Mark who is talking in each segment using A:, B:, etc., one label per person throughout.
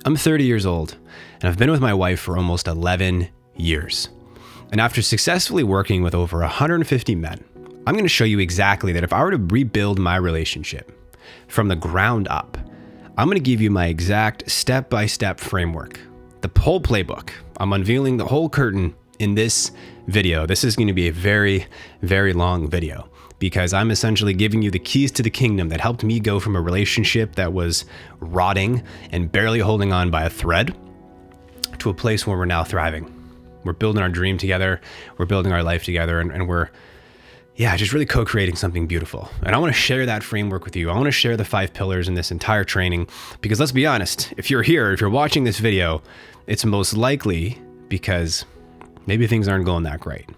A: I'm 30 years old, and I've been with my wife for almost 11 years. And after successfully working with over 150 men, I'm going to show you exactly that if I were to rebuild my relationship from the ground up, I'm going to give you my exact step-by-step framework, the whole playbook. I'm unveiling the whole curtain in this video. This is going to be a very, very long video because I'm essentially giving you the keys to the kingdom that helped me go from a relationship that was rotting and barely holding on by a thread to a place where we're now thriving. We're building our dream together. We're building our life together, and we're just really co-creating something beautiful. And I want to share that framework with you. I want to share the 5 pillars in this entire training because let's be honest, if you're here, if you're watching this video, it's most likely because maybe things aren't going that great.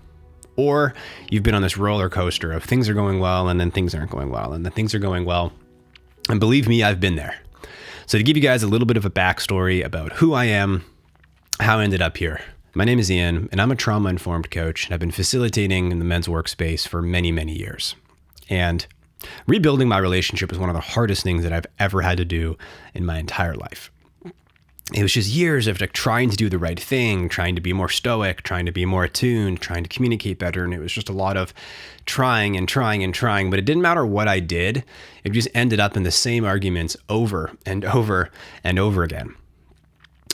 A: Or you've been on this roller coaster of things are going well and then things aren't going well and then things are going well. And believe me, I've been there. So to give you guys a little bit of a backstory about who I am, how I ended up here. My name is Ian, and I'm a trauma-informed coach, and I've been facilitating in the men's workspace for many, many years. And rebuilding my relationship was one of the hardest things that I've ever had to do in my entire life. It was just years of trying to do the right thing, trying to be more stoic, trying to be more attuned, trying to communicate better. And it was just a lot of trying, but it didn't matter what I did. It just ended up in the same arguments over and over and over again.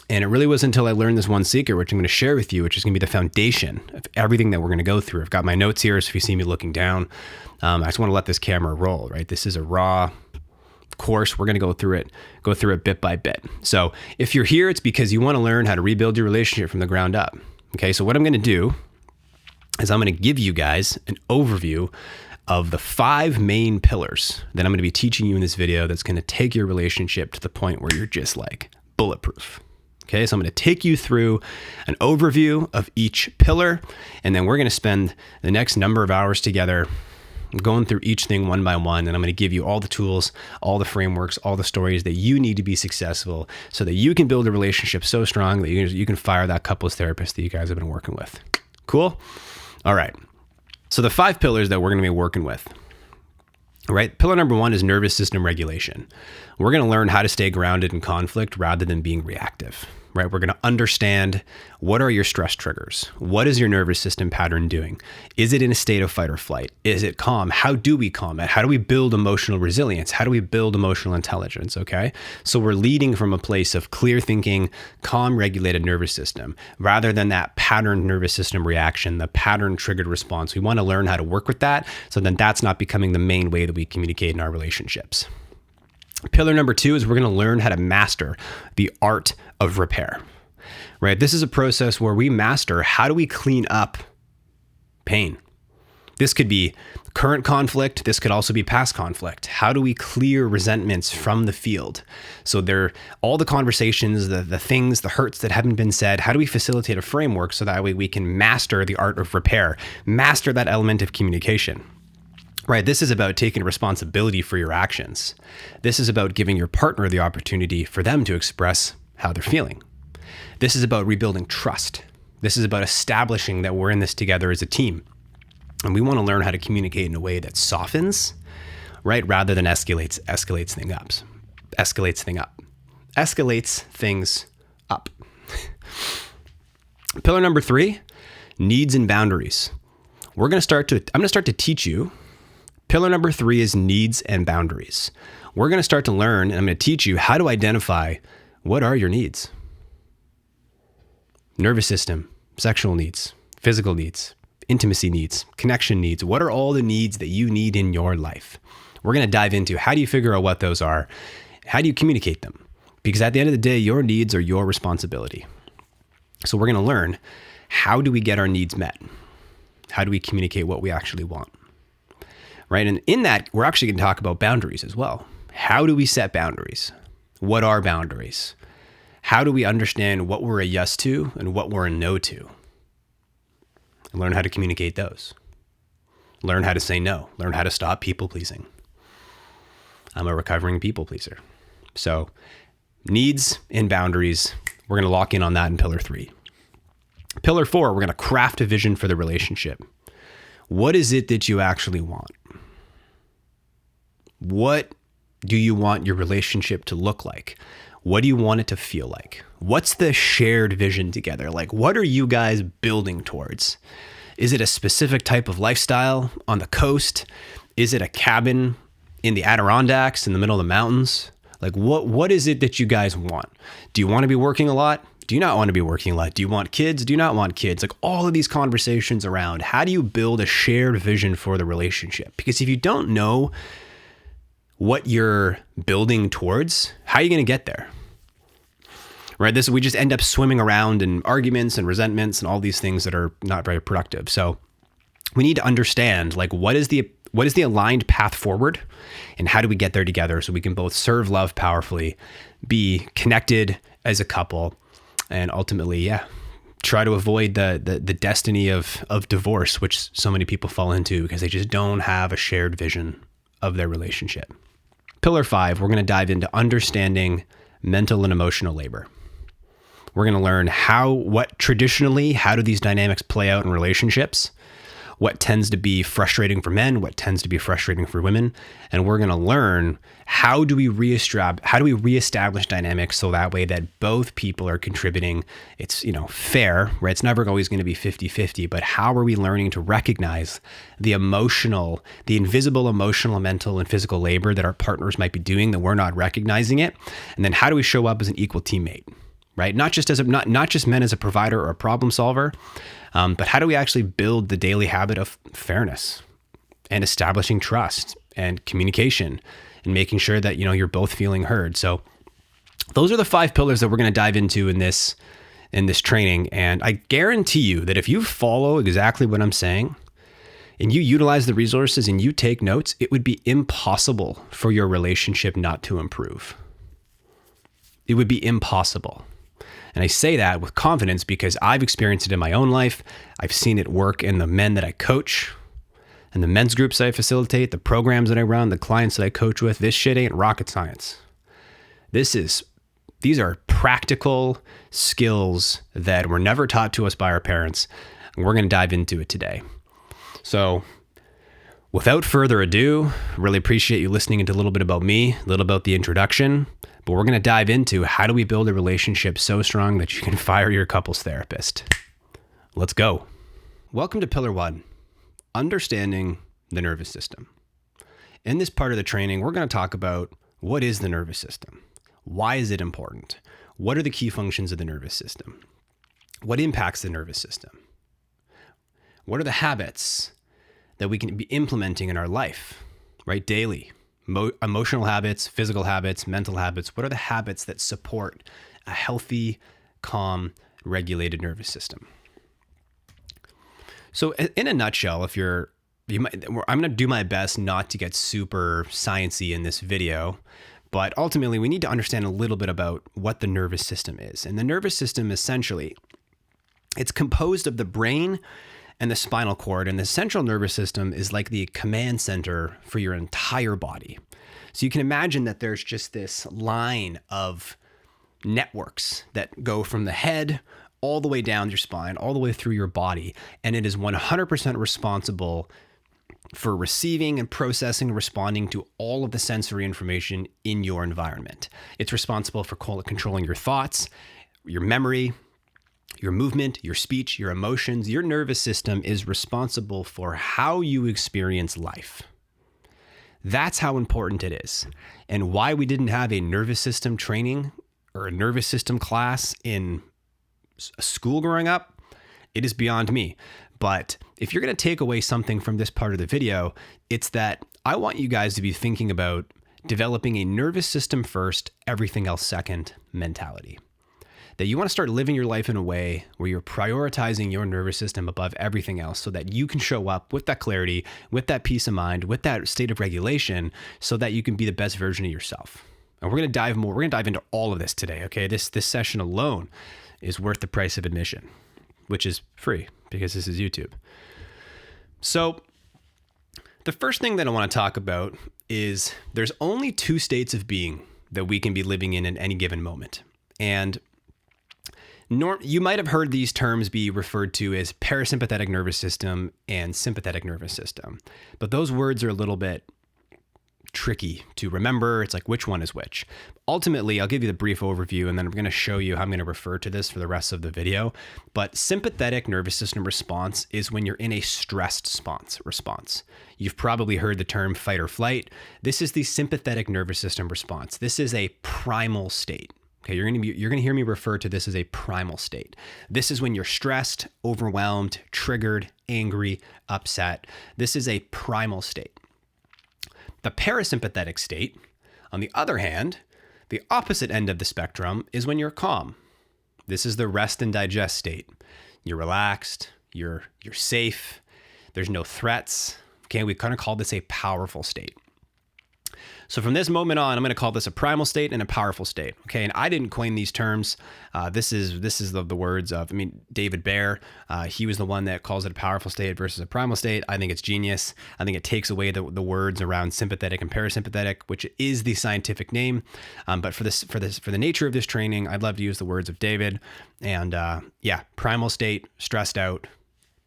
A: And it really wasn't until I learned this one secret, which I'm going to share with you, which is going to be the foundation of everything that we're going to go through. I've got my notes here, so if you see me looking down, I just want to let this camera roll, right? This is a raw course. We're going to go through it bit by bit. So if you're here, it's because you want to learn how to rebuild your relationship from the ground up. Okay, so what I'm going to do is I'm going to give you guys an overview of the 5 main pillars that I'm going to be teaching you in this video that's going to take your relationship to the point where you're just like bulletproof. Okay, so I'm going to take you through an overview of each pillar, and then we're going to spend the next number of hours together going through each thing one by one, and I'm going to give you all the tools, all the frameworks, all the stories that you need to be successful so that you can build a relationship so strong that you can fire that couples therapist that you guys have been working with. Cool? All right. So the 5 pillars that we're going to be working with. All right. Pillar number 1 is nervous system regulation. We're going to learn how to stay grounded in conflict rather than being reactive, right? We're going to understand what are your stress triggers? What is your nervous system pattern doing? Is it in a state of fight or flight? Is it calm? How do we calm it? How do we build emotional resilience? How do we build emotional intelligence? Okay. So we're leading from a place of clear thinking, calm, regulated nervous system, rather than that patterned nervous system reaction, the pattern triggered response. We want to learn how to work with that. So then that's not becoming the main way that we communicate in our relationships. Pillar number 2 is we're going to learn how to master the art of repair, right? This is a process where we master how do we clean up pain. This could be current conflict. This could also be past conflict. How do we clear resentments from the field? So they're all the conversations, the things, the hurts that haven't been said. How do we facilitate a framework so that way we can master the art of repair, master that element of communication? Right, this is about taking responsibility for your actions. This is about giving your partner the opportunity for them to express how they're feeling. This is about rebuilding trust. This is about establishing that we're in this together as a team. And we want to learn how to communicate in a way that softens, right, rather than escalates things up. Pillar number 3, needs and boundaries. I'm going to start to teach you. Pillar number 3 is needs and boundaries. We're going to start to learn, and I'm going to teach you how to identify what are your needs. Nervous system, sexual needs, physical needs, intimacy needs, connection needs. What are all the needs that you need in your life? We're going to dive into how do you figure out what those are? How do you communicate them? Because at the end of the day, your needs are your responsibility. So we're going to learn how do we get our needs met? How do we communicate what we actually want? Right? And in that, we're actually going to talk about boundaries as well. How do we set boundaries? What are boundaries? How do we understand what we're a yes to and what we're a no to? And learn how to communicate those. Learn how to say no. Learn how to stop people pleasing. I'm a recovering people pleaser. So needs and boundaries, we're going to lock in on that in pillar 3. Pillar 4, we're going to craft a vision for the relationship. What is it that you actually want? What do you want your relationship to look like? What do you want it to feel like? What's the shared vision together? Like, what are you guys building towards? Is it a specific type of lifestyle on the coast? Is it a cabin in the Adirondacks in the middle of the mountains? Like, what is it that you guys want? Do you want to be working a lot? Do you not want to be working a lot? Do you want kids? Do you not want kids? Like, all of these conversations around how do you build a shared vision for the relationship? Because if you don't know what you're building towards, how are you going to get there? Right? We just end up swimming around in arguments and resentments and all these things that are not very productive. So we need to understand, like, what is the aligned path forward, and how do we get there together so we can both serve love powerfully, be connected as a couple, and ultimately, try to avoid the destiny of divorce, which so many people fall into because they just don't have a shared vision of their relationship. Pillar 5, we're going to dive into understanding mental and emotional labor. We're going to learn how do these dynamics play out in relationships, what tends to be frustrating for men, what tends to be frustrating for women, and we're going to learn how do we reestablish dynamics so that way that both people are contributing. It's, fair, right? It's never always going to be 50-50, but how are we learning to recognize the invisible emotional, mental, and physical labor that our partners might be doing that we're not recognizing it? And then how do we show up as an equal teammate? Right? Not just men as a provider or a problem solver, but how do we actually build the daily habit of fairness and establishing trust and communication and making sure that, you're both feeling heard. So those are the 5 pillars that we're going to dive into in this training. And I guarantee you that if you follow exactly what I'm saying and you utilize the resources and you take notes, it would be impossible for your relationship not to improve. It would be impossible. And I say that with confidence because I've experienced it in my own life. I've seen it work in the men that I coach and the men's groups that I facilitate, the programs that I run, the clients that I coach with. This shit ain't rocket science. These are practical skills that were never taught to us by our parents. And we're going to dive into it today. So without further ado, really appreciate you listening into a little bit about me, a little about the introduction. But we're going to dive into how do we build a relationship so strong that you can fire your couples therapist. Let's go. Welcome to Pillar 1, understanding the nervous system. In this part of the training, we're going to talk about what is the nervous system? Why is it important? What are the key functions of the nervous system? What impacts the nervous system? What are the habits that we can be implementing in our life, right, daily? Emotional habits, physical habits, mental habits. What are the habits that support a healthy, calm, regulated nervous system? So in a nutshell, I'm going to do my best not to get super sciencey in this video, but ultimately we need to understand a little bit about what the nervous system is. And the nervous system, essentially, it's composed of the brain and the spinal cord, and the central nervous system is like the command center for your entire body. So you can imagine that there's just this line of networks that go from the head all the way down your spine, all the way through your body, and it is 100% responsible for receiving and processing and responding to all of the sensory information in your environment. It's responsible for controlling your thoughts, your memory, your movement, your speech, your emotions. Your nervous system is responsible for how you experience life. That's how important it is. And why we didn't have a nervous system training or a nervous system class in school growing up, it is beyond me. But if you're going to take away something from this part of the video, it's that I want you guys to be thinking about developing a nervous system first, everything else second mentality. That you want to start living your life in a way where you're prioritizing your nervous system above everything else so that you can show up with that clarity, with that peace of mind, with that state of regulation so that you can be the best version of yourself. And we're going to dive into all of this today, okay? This session alone is worth the price of admission, which is free because this is YouTube. So the first thing that I want to talk about is there's only 2 states of being that we can be living in at any given moment. And you might have heard these terms be referred to as parasympathetic nervous system and sympathetic nervous system, but those words are a little bit tricky to remember. It's like, which one is which? Ultimately, I'll give you the brief overview, and then I'm going to show you how I'm going to refer to this for the rest of the video. But sympathetic nervous system response is when you're in a stressed response. You've probably heard the term fight or flight. This is the sympathetic nervous system response. This is a primal state. Okay, you're going to hear me refer to this as a primal state. This is when you're stressed, overwhelmed, triggered, angry, upset. This is a primal state. The parasympathetic state, on the other hand, the opposite end of the spectrum, is when you're calm. This is the rest and digest state. You're relaxed, you're safe, there's no threats. Okay, we kind of call this a powerful state. So from this moment on, I'm going to call this a primal state and a powerful state. Okay, and I didn't coin these terms. This is the words of, David Baer. He was the one that calls it a powerful state versus a primal state. I think it's genius. I think it takes away the words around sympathetic and parasympathetic, which is the scientific name. But for the nature of this training, I'd love to use the words of David. And primal state, stressed out;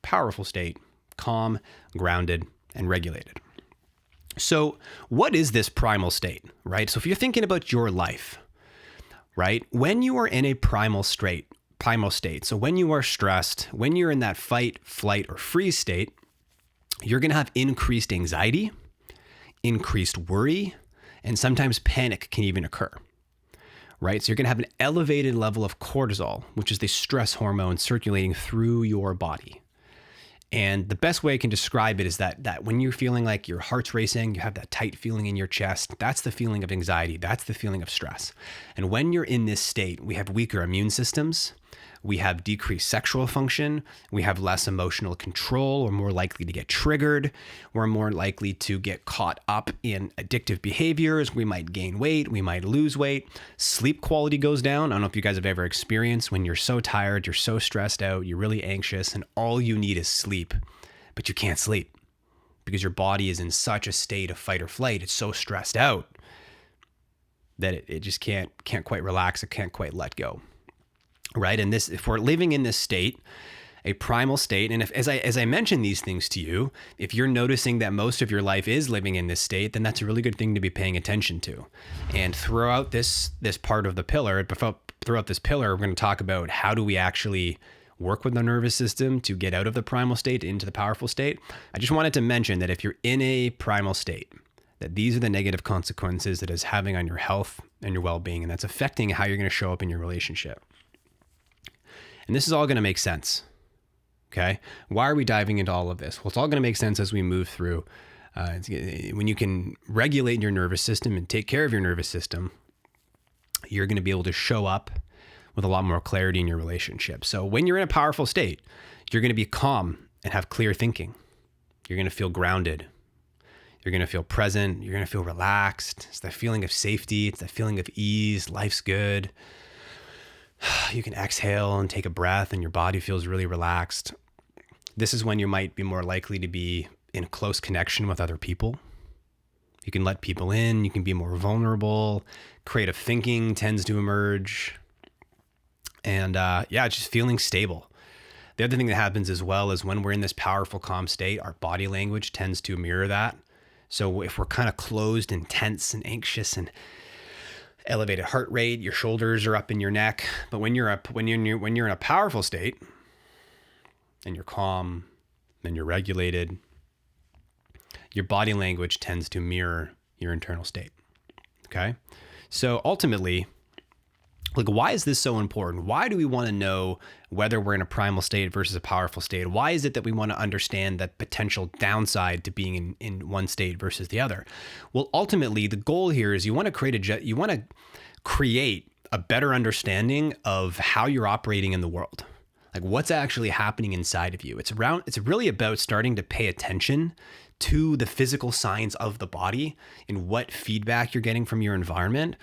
A: powerful state, calm, grounded, and regulated. So what is this primal state, right? So if you're thinking about your life, right? When you are in a primal state, so when you are stressed, when you're in that fight, flight, or freeze state, you're going to have increased anxiety, increased worry, and sometimes panic can even occur, right? So you're going to have an elevated level of cortisol, which is the stress hormone circulating through your body. And the best way I can describe it is that when you're feeling like your heart's racing, you have that tight feeling in your chest, that's the feeling of anxiety. That's the feeling of stress. And when you're in this state, we have weaker immune systems. We have decreased sexual function. We have less emotional control. We're more likely to get triggered. We're more likely to get caught up in addictive behaviors. We might gain weight. We might lose weight. Sleep quality goes down. I don't know if you guys have ever experienced when you're so tired, you're so stressed out, you're really anxious, and all you need is sleep, but you can't sleep because your body is in such a state of fight or flight. It's so stressed out that it just can't quite relax. It can't quite let go. Right. And if we're living in this state, a primal state, and if, as I mention these things to you, if you're noticing that most of your life is living in this state, then that's a really good thing to be paying attention to. And throughout this part of the pillar, throughout this pillar, we're going to talk about how do we actually work with the nervous system to get out of the primal state into the powerful state. I just wanted to mention that if you're in a primal state, that these are the negative consequences that is having on your health and your well-being, and that's affecting how you're going to show up in your relationship. And this is all going to make sense, okay? Why are we diving into all of this? Well, it's all going to make sense as we move through. When you can regulate your nervous system and take care of your nervous system, you're going to be able to show up with a lot more clarity in your relationship. So when you're in a powerful state, you're going to be calm and have clear thinking. You're going to feel grounded. You're going to feel present. You're going to feel relaxed. It's that feeling of safety. It's that feeling of ease. Life's good. You can exhale and take a breath and your body feels really relaxed. This is when you might be more likely to be in close connection with other people. You can let people in, you can be more vulnerable, creative thinking tends to emerge. And just feeling stable. The other thing that happens as well is when we're in this powerful, calm state, our body language tends to mirror that. So if we're kind of closed and tense and anxious and elevated heart rate, your shoulders are up in your neck. But when you're in a powerful state and you're calm and you're regulated, your body language tends to mirror your internal state. Okay? So ultimately, why is this so important? Why do we want to know whether we're in a primal state versus a powerful state? Why is it that we want to understand the potential downside to being in one state versus the other? Well, ultimately, the goal here is you want to create a better understanding of how you're operating in the world. Like what's actually happening inside of you. It's really about starting to pay attention to the physical signs of the body and what feedback you're getting from your environment.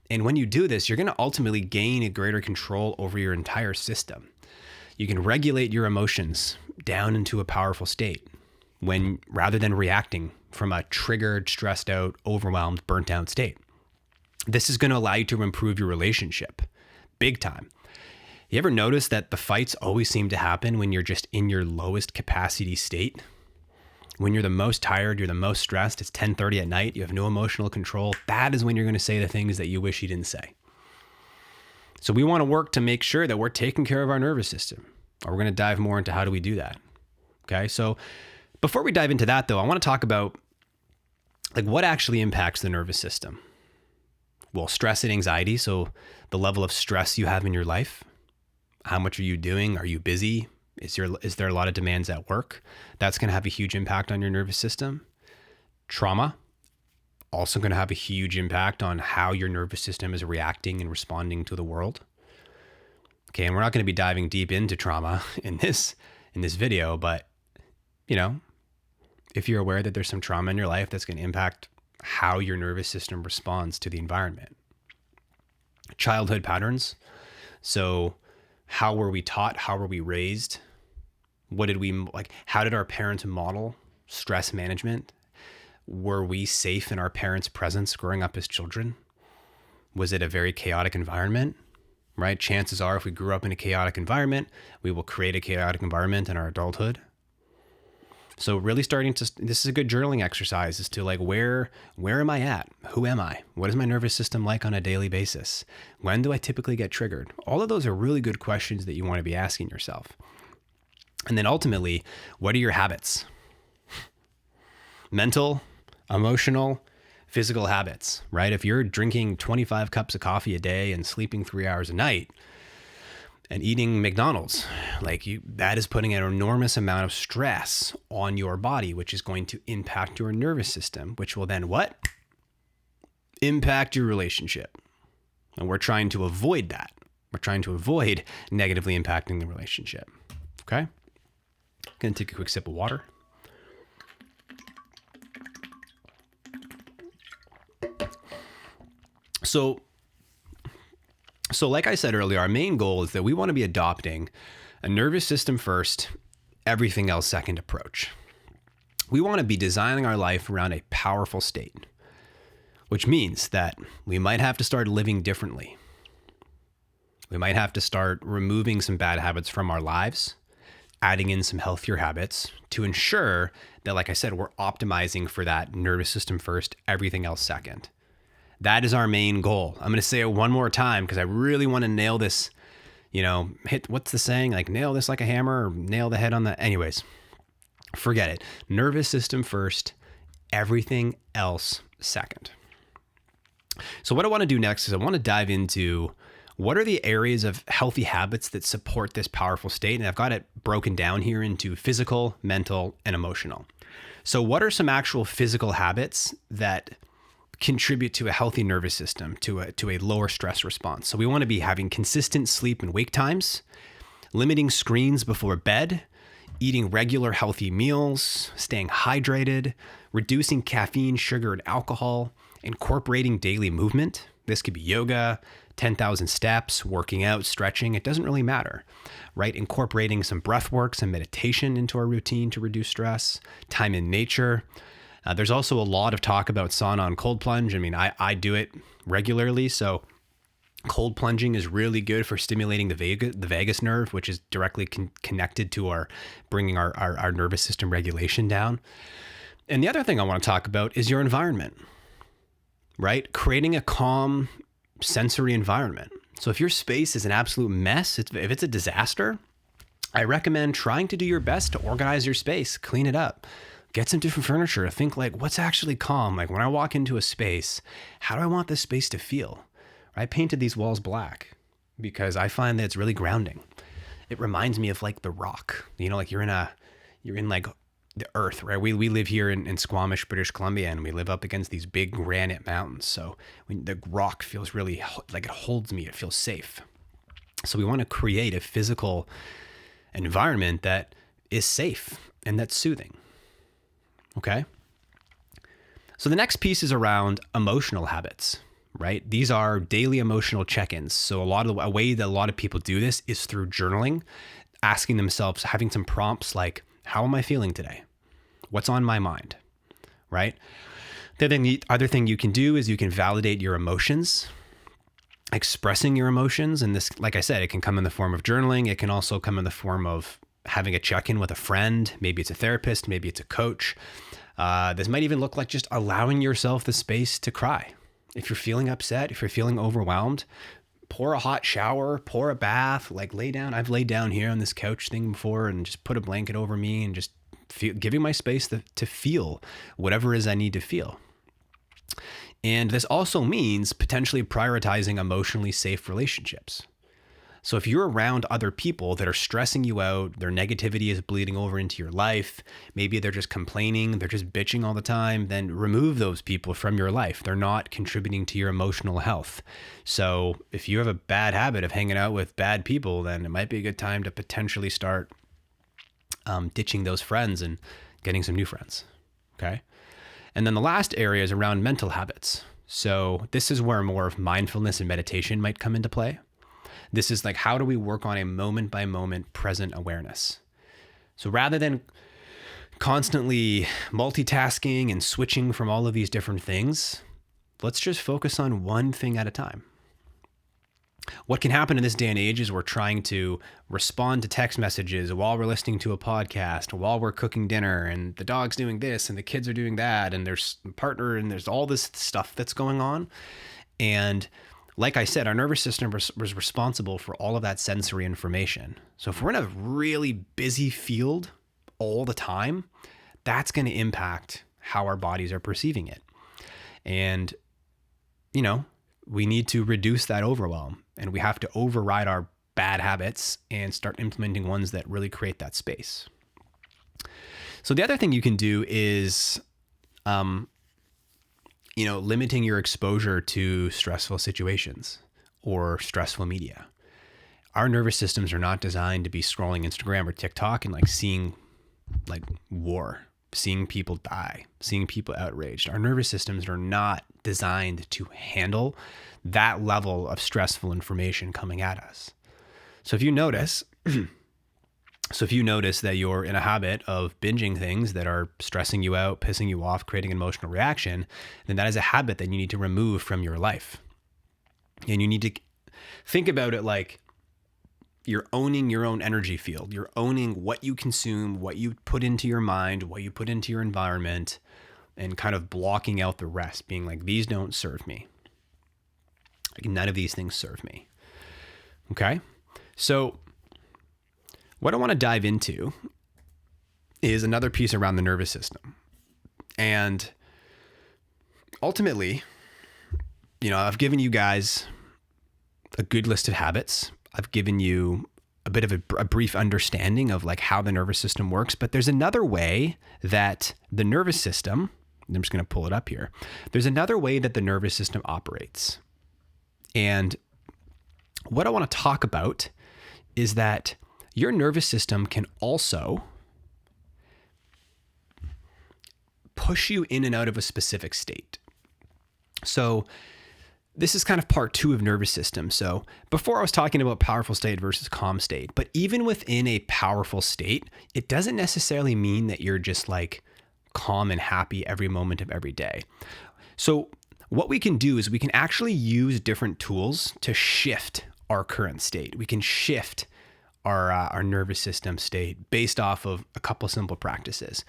A: And when you do this, you're going to ultimately gain a greater control over your entire system. You can regulate your emotions down into a powerful state rather than reacting from a triggered, stressed out, overwhelmed, burnt out state. This is going to allow you to improve your relationship big time. You ever notice that the fights always seem to happen when you're just in your lowest capacity state? When you're the most tired, you're the most stressed, it's 10:30 at night, you have no emotional control, that is when you're going to say the things that you wish you didn't say. So we want to work to make sure that we're taking care of our nervous system. Or we're going to dive more into how do we do that. Okay, so before we dive into that though, I want to talk about like what actually impacts the nervous system. Well, stress and anxiety, so the level of stress you have in your life. How much are you doing? Are you busy? Is there a lot of demands at work? That's going to have a huge impact on your nervous system. Trauma, also going to have a huge impact on how your nervous system is reacting and responding to the world. Okay, and we're not going to be diving deep into trauma in this video, but you know, if you're aware that there's some trauma in your life, that's going to impact how your nervous system responds to the environment. Childhood patterns. So how were we taught? How were we raised? What did we like? How did our parents model stress management? Were we safe in our parents' presence growing up as children? Was it a very chaotic environment? Right? Chances are, if we grew up in a chaotic environment, we will create a chaotic environment in our adulthood. So really this is a good journaling exercise as to like, where am I at? Who am I? What is my nervous system like on a daily basis? When do I typically get triggered? All of those are really good questions that you want to be asking yourself. And then ultimately, what are your habits? Mental, emotional, physical habits, right? If you're drinking 25 cups of coffee a day and sleeping 3 hours a night, and eating McDonald's, that is putting an enormous amount of stress on your body, which is going to impact your nervous system, which will then what? Impact your relationship. And we're trying to avoid that. We're trying to avoid negatively impacting the relationship. Okay? I'm going to take a quick sip of water. So like I said earlier, our main goal is that we want to be adopting a nervous system first, everything else second approach. We want to be designing our life around a powerful state, which means that we might have to start living differently. We might have to start removing some bad habits from our lives, adding in some healthier habits to ensure that, like I said, we're optimizing for that nervous system first, everything else second. That is our main goal. I'm going to say it one more time because I really want to nail this, what's the saying? Like nail this like a hammer or nail the head on the, anyways, forget it. Nervous system first, everything else second. So what I want to do next is I want to dive into what are the areas of healthy habits that support this powerful state? And I've got it broken down here into physical, mental, and emotional. So what are some actual physical habits that contribute to a healthy nervous system, to a lower stress response? So we want to be having consistent sleep and wake times, limiting screens before bed, eating regular healthy meals, staying hydrated, reducing caffeine, sugar, and alcohol, incorporating daily movement. This could be yoga, 10,000 steps, working out, stretching. It doesn't really matter, right? Incorporating some breath work, some meditation into our routine to reduce stress, time in nature. There's also a lot of talk about sauna and cold plunge. I mean, I do it regularly. So cold plunging is really good for stimulating the vagus nerve, which is directly connected to bringing our nervous system regulation down. And the other thing I want to talk about is your environment, right? Creating a calm sensory environment. So if your space is an absolute mess, if it's a disaster, I recommend trying to do your best to organize your space, clean it up. Get some different furniture. Think like, what's actually calm? Like when I walk into a space, how do I want this space to feel? I painted these walls black because I find that it's really grounding. It reminds me of like The Rock. Like you're in like the earth, right? We live here in Squamish, British Columbia, and we live up against these big granite mountains. So when the rock feels really like it holds me, it feels safe. So we want to create a physical environment that is safe and that's soothing. Okay. So the next piece is around emotional habits, right? These are daily emotional check-ins. So a way that a lot of people do this is through journaling, asking themselves, having some prompts like, how am I feeling today? What's on my mind, right? The other thing you can do is you can validate your emotions, expressing your emotions. And this, like I said, it can come in the form of journaling. It can also come in the form of having a check-in with a friend. Maybe it's a therapist, maybe it's a coach. This might even look like just allowing yourself the space to cry. If you're feeling upset, if you're feeling overwhelmed, pour a hot shower, pour a bath, like lay down. I've laid down here on this couch thing before and just put a blanket over me and just giving my space to feel whatever it is I need to feel. And this also means potentially prioritizing emotionally safe relationships. So if you're around other people that are stressing you out, their negativity is bleeding over into your life, maybe they're just complaining, they're just bitching all the time, then remove those people from your life. They're not contributing to your emotional health. So if you have a bad habit of hanging out with bad people, then it might be a good time to potentially start ditching those friends and getting some new friends. Okay. And then the last area is around mental habits. So this is where more of mindfulness and meditation might come into play. This is like, how do we work on a moment by moment present awareness? So rather than constantly multitasking and switching from all of these different things, let's just focus on one thing at a time. What can happen in this day and age is we're trying to respond to text messages while we're listening to a podcast, while we're cooking dinner, and the dog's doing this and the kids are doing that, and there's a partner and there's all this stuff that's going on. And like I said, our nervous system was responsible for all of that sensory information. So if we're in a really busy field all the time, that's going to impact how our bodies are perceiving it. And, we need to reduce that overwhelm, and we have to override our bad habits and start implementing ones that really create that space. So the other thing you can do is, limiting your exposure to stressful situations or stressful media. Our nervous systems are not designed to be scrolling Instagram or TikTok and seeing war, seeing people die, seeing people outraged. Our nervous systems are not designed to handle that level of stressful information coming at us. So if you notice that you're in a habit of binging things that are stressing you out, pissing you off, creating an emotional reaction, then that is a habit that you need to remove from your life. And you need to think about it like you're owning your own energy field. You're owning what you consume, what you put into your mind, what you put into your environment, and kind of blocking out the rest, being like, these don't serve me. None of these things serve me. Okay? So what I want to dive into is another piece around the nervous system. And ultimately, I've given you guys a good list of habits. I've given you a bit of a brief understanding of how the nervous system works, but there's another way that the nervous system, I'm just going to pull it up here. There's another way that the nervous system operates. And what I want to talk about is that your nervous system can also push you in and out of a specific state. So this is kind of part 2 of nervous system. So before I was talking about powerful state versus calm state, but even within a powerful state, it doesn't necessarily mean that you're just calm and happy every moment of every day. So what we can do is we can actually use different tools to shift our current state. We can shift our nervous system state based off of a couple simple practices.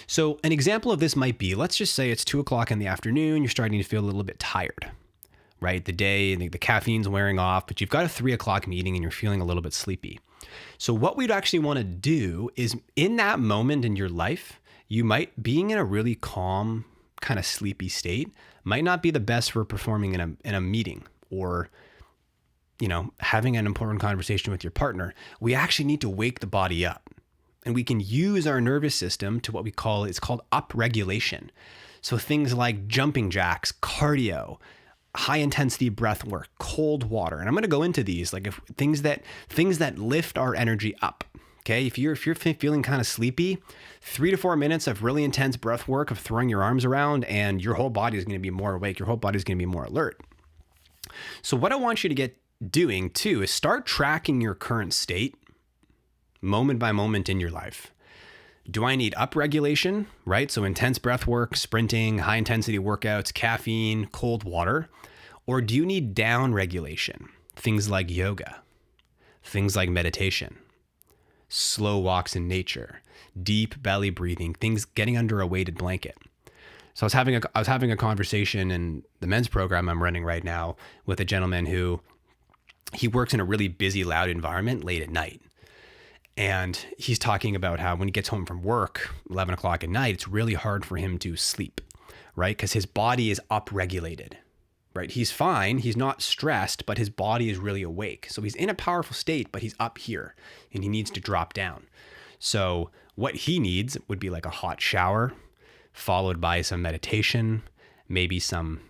A: So an example of this might be, let's just say it's 2:00 in the afternoon, you're starting to feel a little bit tired, right? The caffeine's wearing off, but you've got a 3:00 meeting and you're feeling a little bit sleepy. So what we'd actually want to do is, in that moment in your life, being in a really calm, kind of sleepy state might not be the best for performing in a meeting or having an important conversation with your partner. We actually need to wake the body up, and we can use our nervous system to it's called upregulation. So things like jumping jacks, cardio, high intensity breath work, cold water. And I'm going to go into these, things that lift our energy up. Okay. If you're feeling kind of sleepy, 3 to 4 minutes of really intense breath work of throwing your arms around, and your whole body is going to be more awake. Your whole body is going to be more alert. So what I want you to get doing too is start tracking your current state moment by moment in your life. Do I need upregulation, right? So intense breath work, sprinting, high intensity workouts, caffeine, cold water, or do you need down regulation? Things like yoga, things like meditation, slow walks in nature, deep belly breathing, things getting under a weighted blanket. So I was having a conversation in the men's program I'm running right now with a gentleman who he works in a really busy, loud environment late at night. And he's talking about how when he gets home from work, 11 o'clock at night, it's really hard for him to sleep, right? Because his body is upregulated, right? He's fine. He's not stressed, but his body is really awake. So he's in a powerful state, but he's up here and he needs to drop down. So what he needs would be like a hot shower, followed by some meditation, maybe some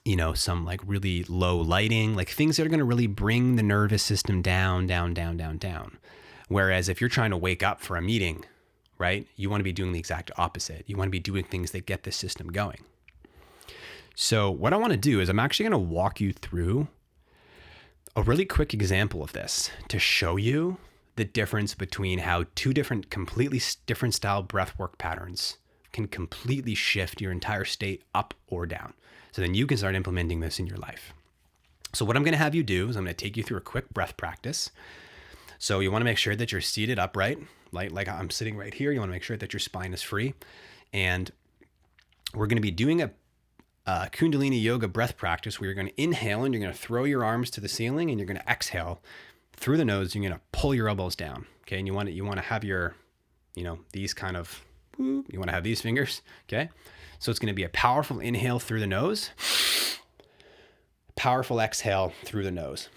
A: like really low lighting, like things that are going to really bring the nervous system down, down, down, down, down. Whereas if you're trying to wake up for a meeting, right, you want to be doing the exact opposite. You want to be doing things that get the system going. So what I want to do is I'm actually going to walk you through a really quick example of this to show you the difference between how two completely different style breathwork patterns can completely shift your entire state up or down. So then you can start implementing this in your life. So what I'm going to have you do is I'm going to take you through a quick breath practice. So you want to make sure that you're seated upright, like I'm sitting right here. You want to make sure that your spine is free. And we're going to be doing a Kundalini yoga breath practice where you're going to inhale and you're going to throw your arms to the ceiling and you're going to exhale through the nose. You're going to pull your elbows down. Okay. And you want to have your, these kind of, you want to have these fingers. Okay. So it's going to be a powerful inhale through the nose, powerful exhale through the nose.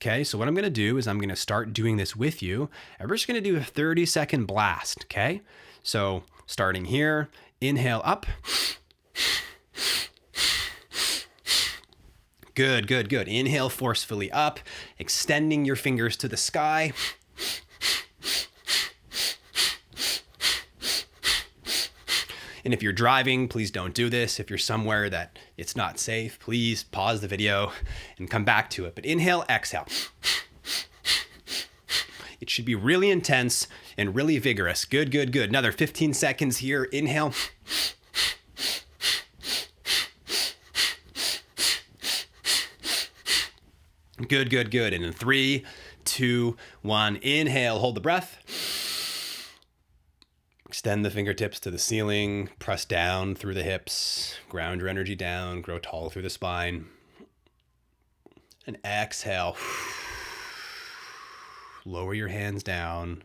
A: Okay, so what I'm going to do is I'm going to start doing this with you. And we're just going to do a 30-second blast, okay? So starting here, inhale up. Good, good, good. Inhale forcefully up, extending your fingers to the sky. And if you're driving, please don't do this. If you're somewhere that it's not safe, please pause the video and come back to it. But inhale, exhale. It should be really intense and really vigorous. Good, good, good. Another 15 seconds here. Inhale. Good, good, good. And in 3, 2, 1, inhale, hold the breath. Extend the fingertips to the ceiling, press down through the hips, ground your energy down, grow tall through the spine. And exhale. Lower your hands down.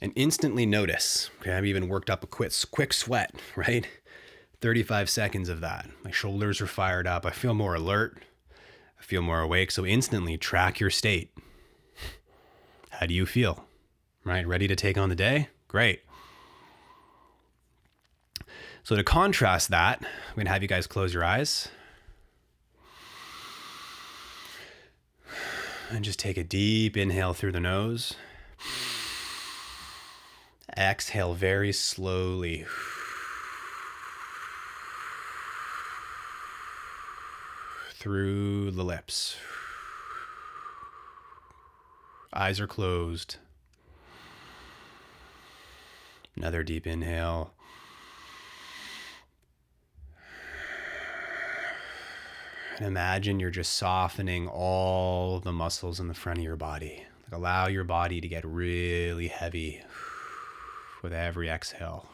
A: And instantly notice, okay, I've even worked up a quick sweat, right? 35 seconds of that. My shoulders are fired up. I feel more alert. I feel more awake. So instantly track your state. How do you feel? Right? Ready to take on the day? Great. So to contrast that, I'm going to have you guys close your eyes. And just take a deep inhale through the nose. Exhale very slowly. Through the lips. Eyes are closed. Another deep inhale. And imagine you're just softening all the muscles in the front of your body. Like allow your body to get really heavy with every exhale.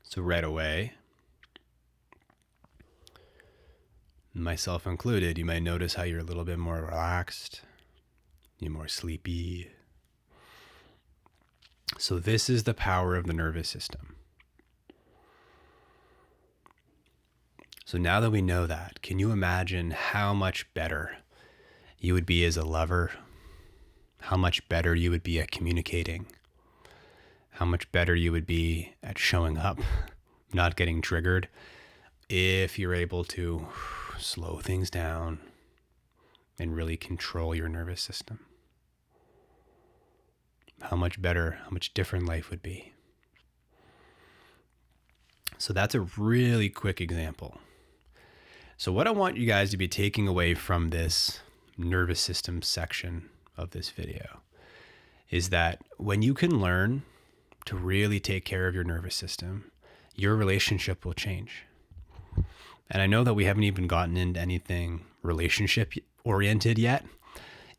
A: So right away, myself included, you might notice how you're a little bit more relaxed, you're more sleepy. So this is the power of the nervous system. So now that we know that, can you imagine how much better you would be as a lover? How much better you would be at communicating? How much better you would be at showing up, not getting triggered, if you're able to slow things down and really control your nervous system. How much better, how much different life would be. So that's a really quick example. So what I want you guys to be taking away from this nervous system section of this video is that when you can learn to really take care of your nervous system, your relationship will change. And I know that we haven't even gotten into anything relationship oriented yet.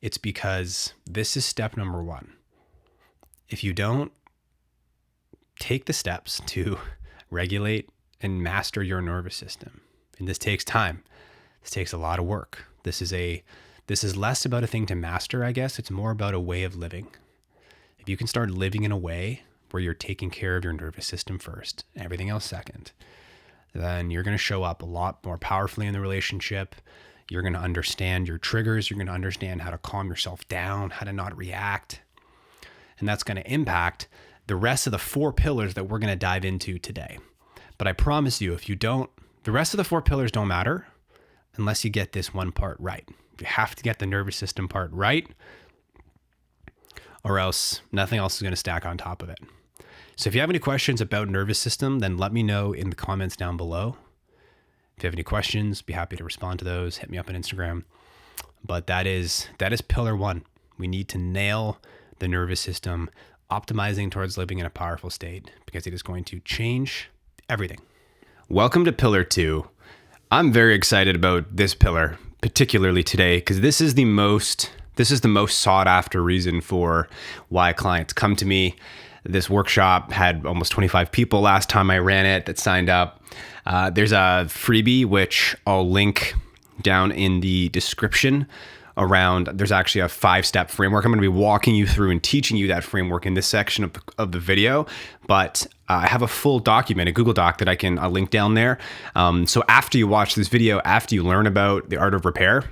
A: It's because this is step number one. If you don't take the steps to regulate and master your nervous system, and this takes time, this takes a lot of work. This is less about a thing to master, I guess. It's more about a way of living. If you can start living in a way where you're taking care of your nervous system first, everything else second, then you're going to show up a lot more powerfully in the relationship. You're going to understand your triggers. You're going to understand how to calm yourself down, how to not react. And that's going to impact the rest of the 4 pillars that we're going to dive into today. But I promise you, if you don't, the rest of the 4 pillars don't matter unless you get this one part right. You have to get the nervous system part right, or else nothing else is going to stack on top of it. So if you have any questions about nervous system, then let me know in the comments down below. If you have any questions, be happy to respond to those. Hit me up on Instagram. But that is pillar 1. We need to nail the nervous system, optimizing towards living in a powerful state, because it is going to change everything. Welcome to pillar 2. I'm very excited about this pillar, particularly today, because this is the most sought after reason for why clients come to me. This workshop had almost 25 people last time I ran it that signed up. There's a freebie, which I'll link down in the description around. There's actually a 5-step framework. I'm going to be walking you through and teaching you that framework in this section of the video, but I have a full document, a Google Doc that I'll link down there. So after you watch this video, after you learn about the art of repair,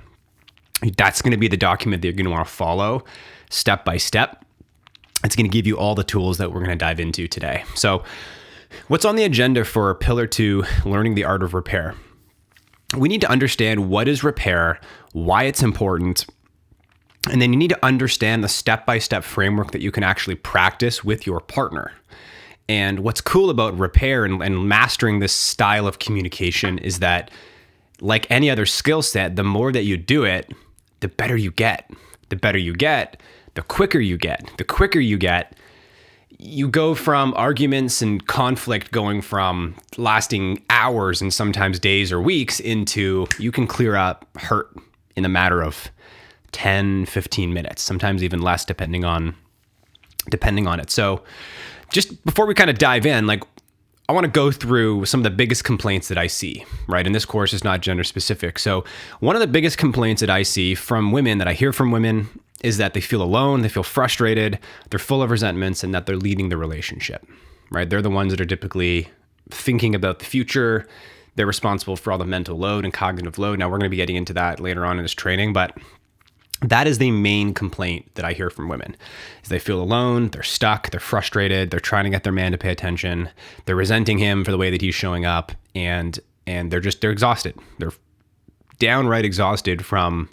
A: that's going to be the document that you're going to want to follow step by step. It's going to give you all the tools that we're going to dive into today. So what's on the agenda for pillar 2, learning the art of repair? We need to understand what is repair, why it's important, and then you need to understand the step-by-step framework that you can actually practice with your partner. And what's cool about repair and mastering this style of communication is that, like any other skill set, the more that you do it, the better you get. The better you get, the quicker you get. The quicker you get, you go from arguments and conflict going from lasting hours and sometimes days or weeks into you can clear up hurt in a matter of 10, 15 minutes, sometimes even less depending on it. So just before we kind of dive in, I want to go through some of the biggest complaints that I see, right? And this course is not gender specific. So one of the biggest complaints that I see from women, that I hear from women, is that they feel alone, they feel frustrated, they're full of resentments, and that they're leading the relationship, right? They're the ones that are typically thinking about the future. They're responsible for all the mental load and cognitive load. Now, we're going to be getting into that later on in this training, but that is the main complaint that I hear from women, is they feel alone, they're stuck, they're frustrated, they're trying to get their man to pay attention, they're resenting him for the way that he's showing up, and they're exhausted. They're downright exhausted from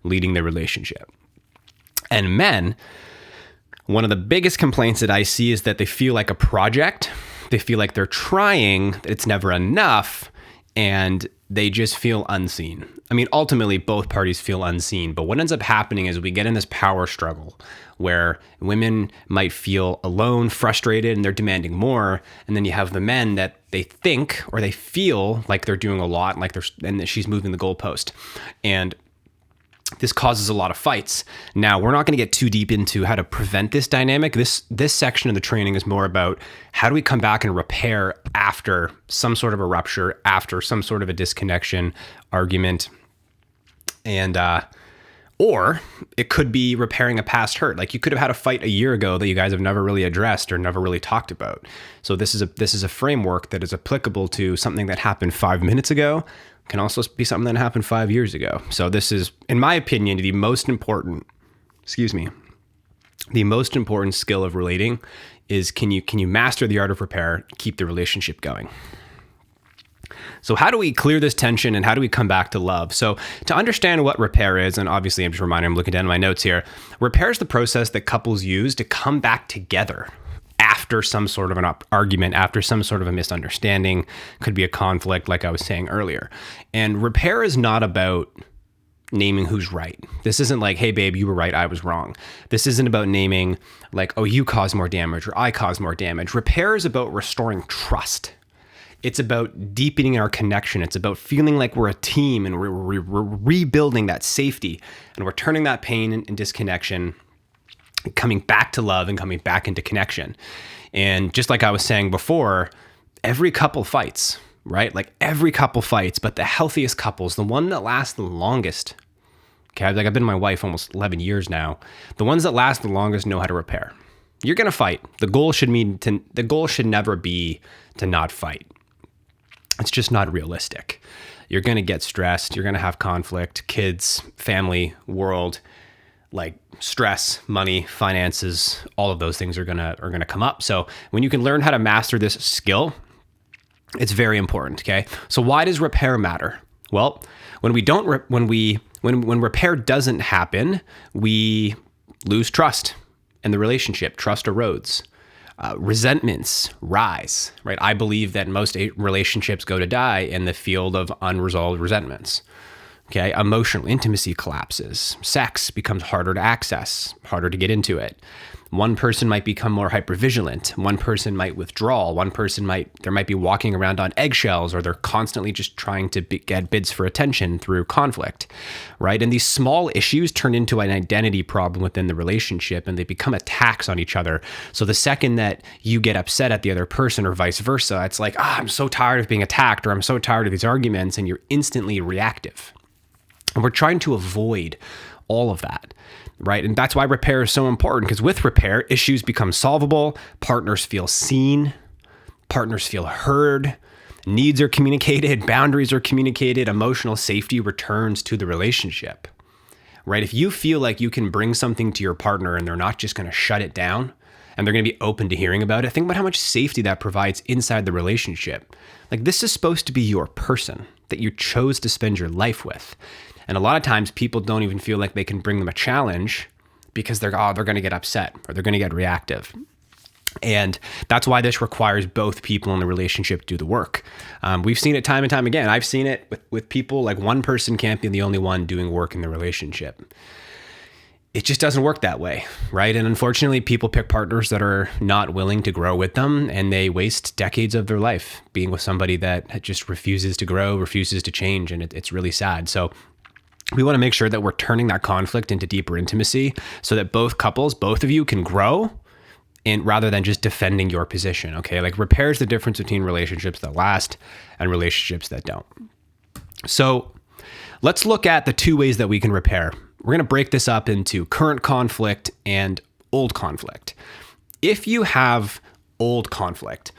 A: leading their relationship. And men, one of the biggest complaints that I see is that they feel like a project. They feel like they're trying, that it's never enough, and they just feel unseen. I mean, ultimately, both parties feel unseen, but what ends up happening is we get in this power struggle where women might feel alone, frustrated, and they're demanding more, and then you have the men that they think or they feel like they're doing a lot, and that she's moving the goalpost. And this causes a lot of fights. Now, we're not going to get too deep into how to prevent this dynamic. This section of the training is more about how do we come back and repair after some sort of a rupture, after some sort of a disconnection, argument, and or it could be repairing a past hurt. Like you could have had a fight a year ago that you guys have never really addressed or never really talked about. So this is a framework that is applicable to something that happened 5 minutes ago. Can also be something that happened 5 years ago. So this is, in my opinion, the most important skill of relating is can you master the art of repair, keep the relationship going. So how do we clear this tension and how do we come back to love? So to understand what repair is, and obviously I'm just reminding, I'm looking down at my notes here, repair is the process that couples use to come back together after some sort of an argument, after some sort of a misunderstanding, could be a conflict, like I was saying earlier. And repair is not about naming who's right. This isn't like, hey, babe, you were right, I was wrong. This isn't about naming like, oh, you caused more damage or I caused more damage. Repair is about restoring trust. It's about deepening our connection. It's about feeling like we're a team and we're rebuilding that safety, and we're turning that pain and disconnection, coming back to love and coming back into connection. And just like I was saying before, every couple fights, right? Like every couple fights, but the healthiest couples, the one that lasts the longest. Okay, like I've been with my wife almost 11 years now. The ones that last the longest know how to repair. You're gonna fight. The goal should never be to not fight. It's just not realistic. You're gonna get stressed. You're gonna have conflict, kids, family, world, like stress, money, finances. All of those things are gonna come up. So when you can learn how to master this skill, it's very important. Okay. So why does repair matter? Well, when repair doesn't happen, we lose trust in the relationship. Trust erodes. Resentments rise, right? I believe that most relationships go to die in the field of unresolved resentments. Okay, emotional intimacy collapses. Sex becomes harder to access, harder to get into it. One person might become more hypervigilant. One person might withdraw. One person might be walking around on eggshells, or they're constantly just trying to get bids for attention through conflict, right? And these small issues turn into an identity problem within the relationship, and they become attacks on each other. So the second that you get upset at the other person or vice versa, it's like, I'm so tired of being attacked, or I'm so tired of these arguments, and you're instantly reactive. And we're trying to avoid all of that, right? And that's why repair is so important, because with repair, issues become solvable, partners feel seen, partners feel heard, needs are communicated, boundaries are communicated, emotional safety returns to the relationship, right? If you feel like you can bring something to your partner and they're not just going to shut it down and they're going to be open to hearing about it, think about how much safety that provides inside the relationship. Like, this is supposed to be your person that you chose to spend your life with. And a lot of times people don't even feel like they can bring them a challenge because they're going to get upset or they're going to get reactive. And that's why this requires both people in the relationship to do the work. We've seen it time and time again. I've seen it with people, like one person can't be the only one doing work in the relationship. It just doesn't work that way, right? And unfortunately, people pick partners that are not willing to grow with them, and they waste decades of their life being with somebody that just refuses to grow, refuses to change, and it's really sad. So we want to make sure that we're turning that conflict into deeper intimacy so that both couples, both of you, can grow, and rather than just defending your position. Okay, like, repair is the difference between relationships that last and relationships that don't. So let's look at the two ways that we can repair. We're going to break this up into current conflict and old conflict. If you have old conflict,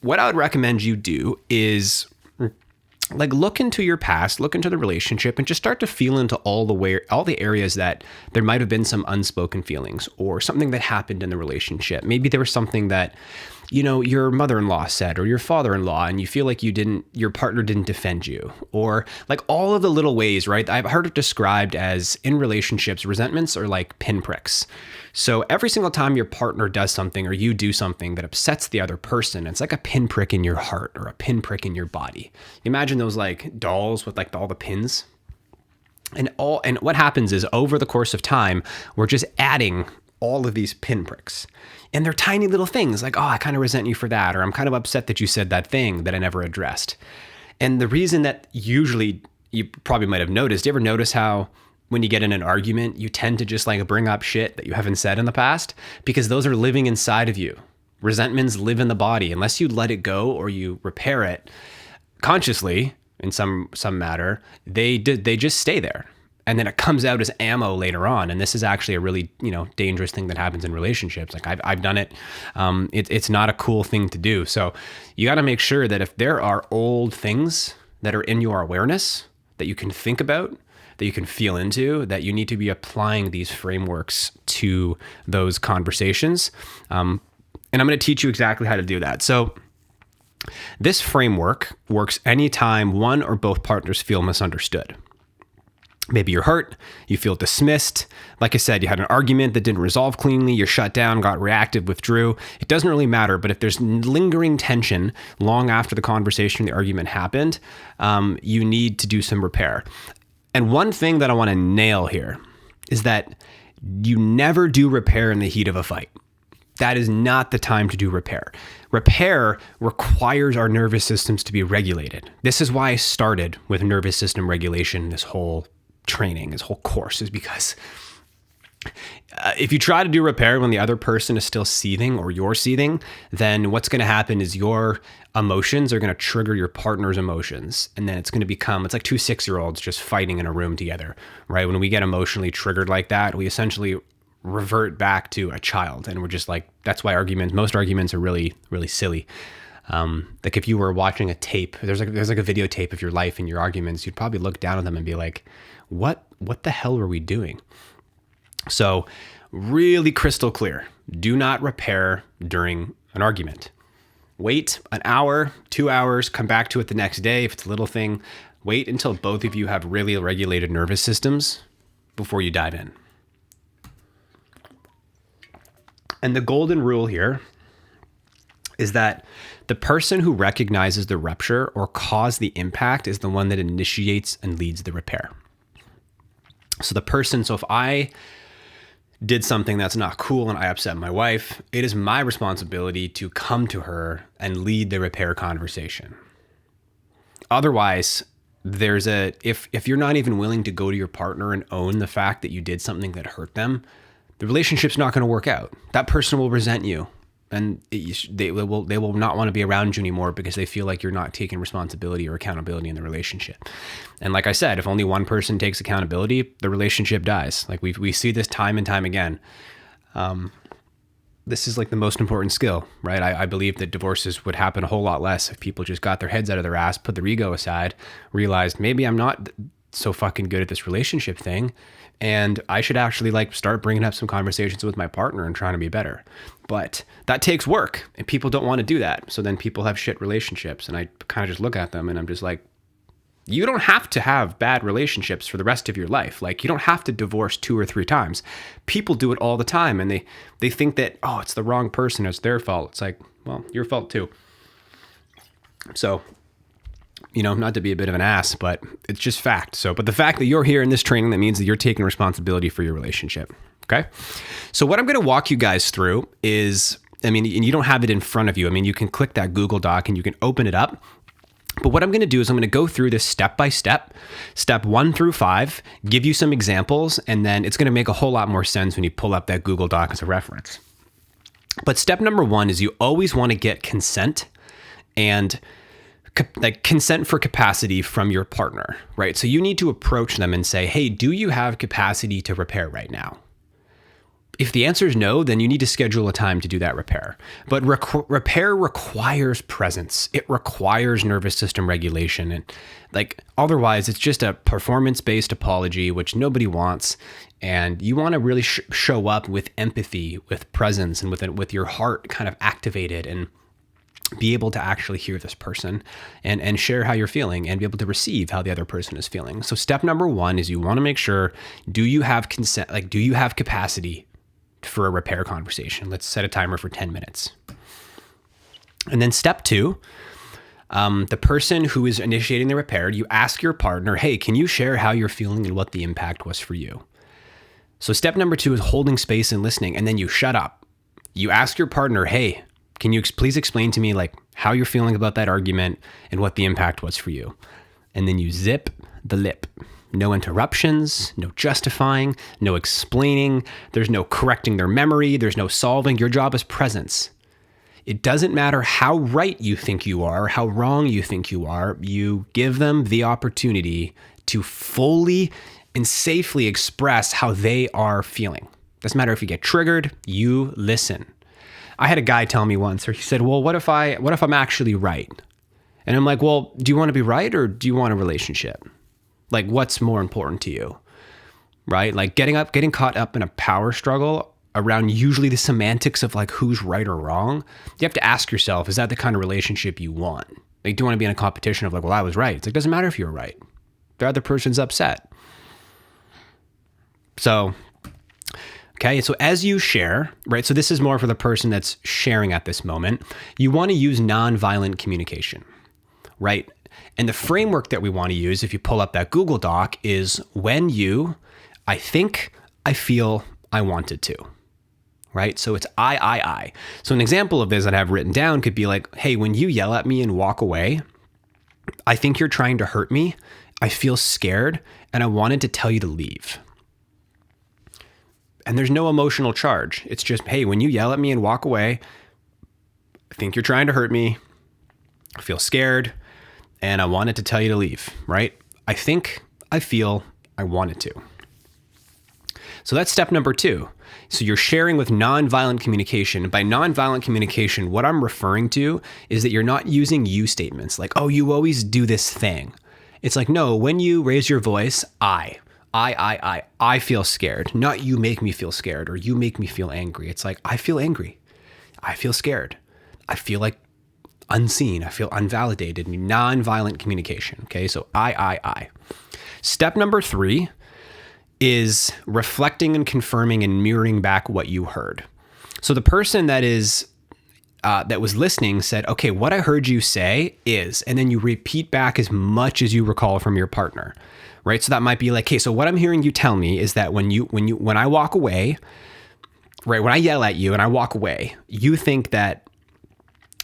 A: what I would recommend you do is look into your past, look into the relationship, and just start to feel into all the areas that there might have been some unspoken feelings or something that happened in the relationship. Maybe there was something that, your mother-in-law said or your father-in-law, and you feel like your partner didn't defend you, or like all of the little ways, right? I've heard it described as, in relationships, resentments are like pinpricks. So every single time your partner does something or you do something that upsets the other person, it's like a pinprick in your heart or a pinprick in your body. Imagine those like dolls with like all the pins. And what happens is, over the course of time, we're just adding all of these pinpricks. And they're tiny little things like, oh, I kind of resent you for that, or I'm kind of upset that you said that thing that I never addressed. And the reason that, usually, you probably might have noticed, you ever notice how when you get in an argument, you tend to just like bring up shit that you haven't said in the past? Because those are living inside of you. Resentments live in the body. Unless you let it go or you repair it consciously in some matter, they just stay there. And then it comes out as ammo later on. And this is actually a really, dangerous thing that happens in relationships. Like, I've done it. It's not a cool thing to do. So you got to make sure that if there are old things that are in your awareness that you can think about, that you can feel into, that you need to be applying these frameworks to those conversations. And I'm going to teach you exactly how to do that. So this framework works anytime one or both partners feel misunderstood. Maybe you're hurt, you feel dismissed. Like I said, you had an argument that didn't resolve cleanly, you're shut down, got reactive, withdrew. It doesn't really matter, but if there's lingering tension long after the conversation, the argument happened, you need to do some repair. And one thing that I want to nail here is that you never do repair in the heat of a fight. That is not the time to do repair. Repair requires our nervous systems to be regulated. This is why I started with nervous system regulation, this whole training, this whole course, is because if you try to do repair when the other person is still seething or you're seething, then what's going to happen is your emotions are going to trigger your partner's emotions. And then it's going to become, it's like two 6-year-olds just fighting in a room together, right? When we get emotionally triggered like that, we essentially revert back to a child. And we're just like, that's why most arguments are really, really silly. Like if you were watching a tape, there's like a videotape of your life and your arguments, you'd probably look down at them and be like, what the hell were we doing? So really crystal clear, do not repair during an argument. Wait an hour, 2 hours, come back to it the next day. If it's a little thing, wait until both of you have really regulated nervous systems before you dive in. And the golden rule here is that the person who recognizes the rupture or caused the impact is the one that initiates and leads the repair. So if I did something that's not cool and I upset my wife, it is my responsibility to come to her and lead the repair conversation. Otherwise, if you're not even willing to go to your partner and own the fact that you did something that hurt them, the relationship's not going to work out. That person will resent you, and they will not want to be around you anymore because they feel like you're not taking responsibility or accountability in the relationship. And like I said, if only one person takes accountability, the relationship dies. Like we see this time and time again. This is like the most important skill, right? I believe that divorces would happen a whole lot less if people just got their heads out of their ass, put their ego aside, realized maybe I'm not so fucking good at this relationship thing, and I should actually start bringing up some conversations with my partner and trying to be better. But that takes work, and people don't want to do that. So then people have shit relationships, and I kind of just look at them and I'm just like, you don't have to have bad relationships for the rest of your life. Like, you don't have to divorce 2 or 3 times. People do it all the time, and they think that, oh, it's the wrong person, it's their fault. It's like, well, your fault too. So, not to be a bit of an ass, but it's just fact. But the fact that you're here in this training, that means that you're taking responsibility for your relationship. Okay. So what I'm going to walk you guys through is, and you don't have it in front of you. You can click that Google Doc and you can open it up. But what I'm going to do is I'm going to go through this step by step, step 1 through 5, give you some examples, and then it's going to make a whole lot more sense when you pull up that Google Doc as a reference. But step number 1 is you always want to get consent and consent for capacity from your partner, right? So you need to approach them and say, hey, do you have capacity to repair right now? If the answer is no, then you need to schedule a time to do that repair. But repair requires presence. It requires nervous system regulation. And otherwise, it's just a performance-based apology, which nobody wants. And you want to really show up with empathy, with presence, and with your heart kind of activated, and be able to actually hear this person and share how you're feeling and be able to receive how the other person is feeling. So step number 1 is you want to make sure, do you have consent? Do you have capacity for a repair conversation? Let's set a timer for 10 minutes. And then step 2, the person who is initiating the repair, you ask your partner, hey, can you share how you're feeling and what the impact was for you? So step number 2 is holding space and listening. And then you shut up. You ask your partner, hey, can you please explain to me how you're feeling about that argument and what the impact was for you? And then you zip the lip. No interruptions, no justifying, no explaining. There's no correcting their memory. There's no solving. Your job is presence. It doesn't matter how right you think you are, how wrong you think you are. You give them the opportunity to fully and safely express how they are feeling. Doesn't matter if you get triggered, you listen. I had a guy tell me once, or he said, well, what if I'm actually right? And I'm like, well, do you want to be right or do you want a relationship? What's more important to you, right? Getting caught up in a power struggle around usually the semantics of who's right or wrong. You have to ask yourself, is that the kind of relationship you want? Do you want to be in a competition of well, I was right? It's doesn't matter if you're right. The other person's upset. So, okay, so as you share, right? So this is more for the person that's sharing at this moment. You want to use nonviolent communication, right? And the framework that we want to use, if you pull up that Google Doc, is when you, I think, I feel, I wanted to, right? So it's I. So an example of this that I have written down could be like, hey, when you yell at me and walk away, I think you're trying to hurt me. I feel scared and I wanted to tell you to leave. And there's no emotional charge. It's just, hey, when you yell at me and walk away, I think you're trying to hurt me. I feel scared and I wanted to tell you to leave, right? I think, I feel, I wanted to. So that's step number 2. So you're sharing with nonviolent communication. And by nonviolent communication, what I'm referring to is that you're not using you statements like, oh, you always do this thing. It's like, no, when you raise your voice, I feel scared, not you make me feel scared or you make me feel angry. It's like, I feel angry. I feel scared. I feel like unseen. I feel unvalidated. Nonviolent communication. Okay. So I. Step number 3 is reflecting and confirming and mirroring back what you heard. So the person that was listening said, okay, what I heard you say is, and then you repeat back as much as you recall from your partner, right? So that might be like, okay, so what I'm hearing you tell me is that when I walk away, right? When I yell at you and I walk away, you think that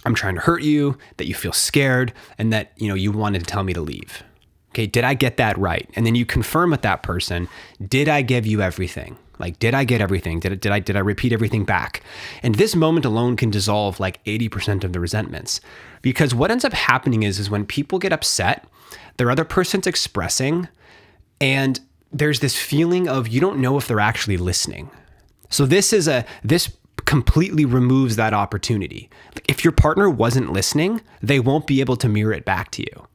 A: I'm trying to hurt you, that you feel scared, and that, you wanted to tell me to leave. Okay, did I get that right? And then you confirm with that person, did I give you everything? Like, did I get everything? Did I repeat everything back? And this moment alone can dissolve like 80% of the resentments. Because what ends up happening is when people get upset, their other person's expressing, and there's this feeling of you don't know if they're actually listening. So this completely removes that opportunity. If your partner wasn't listening, they won't be able to mirror it back to you.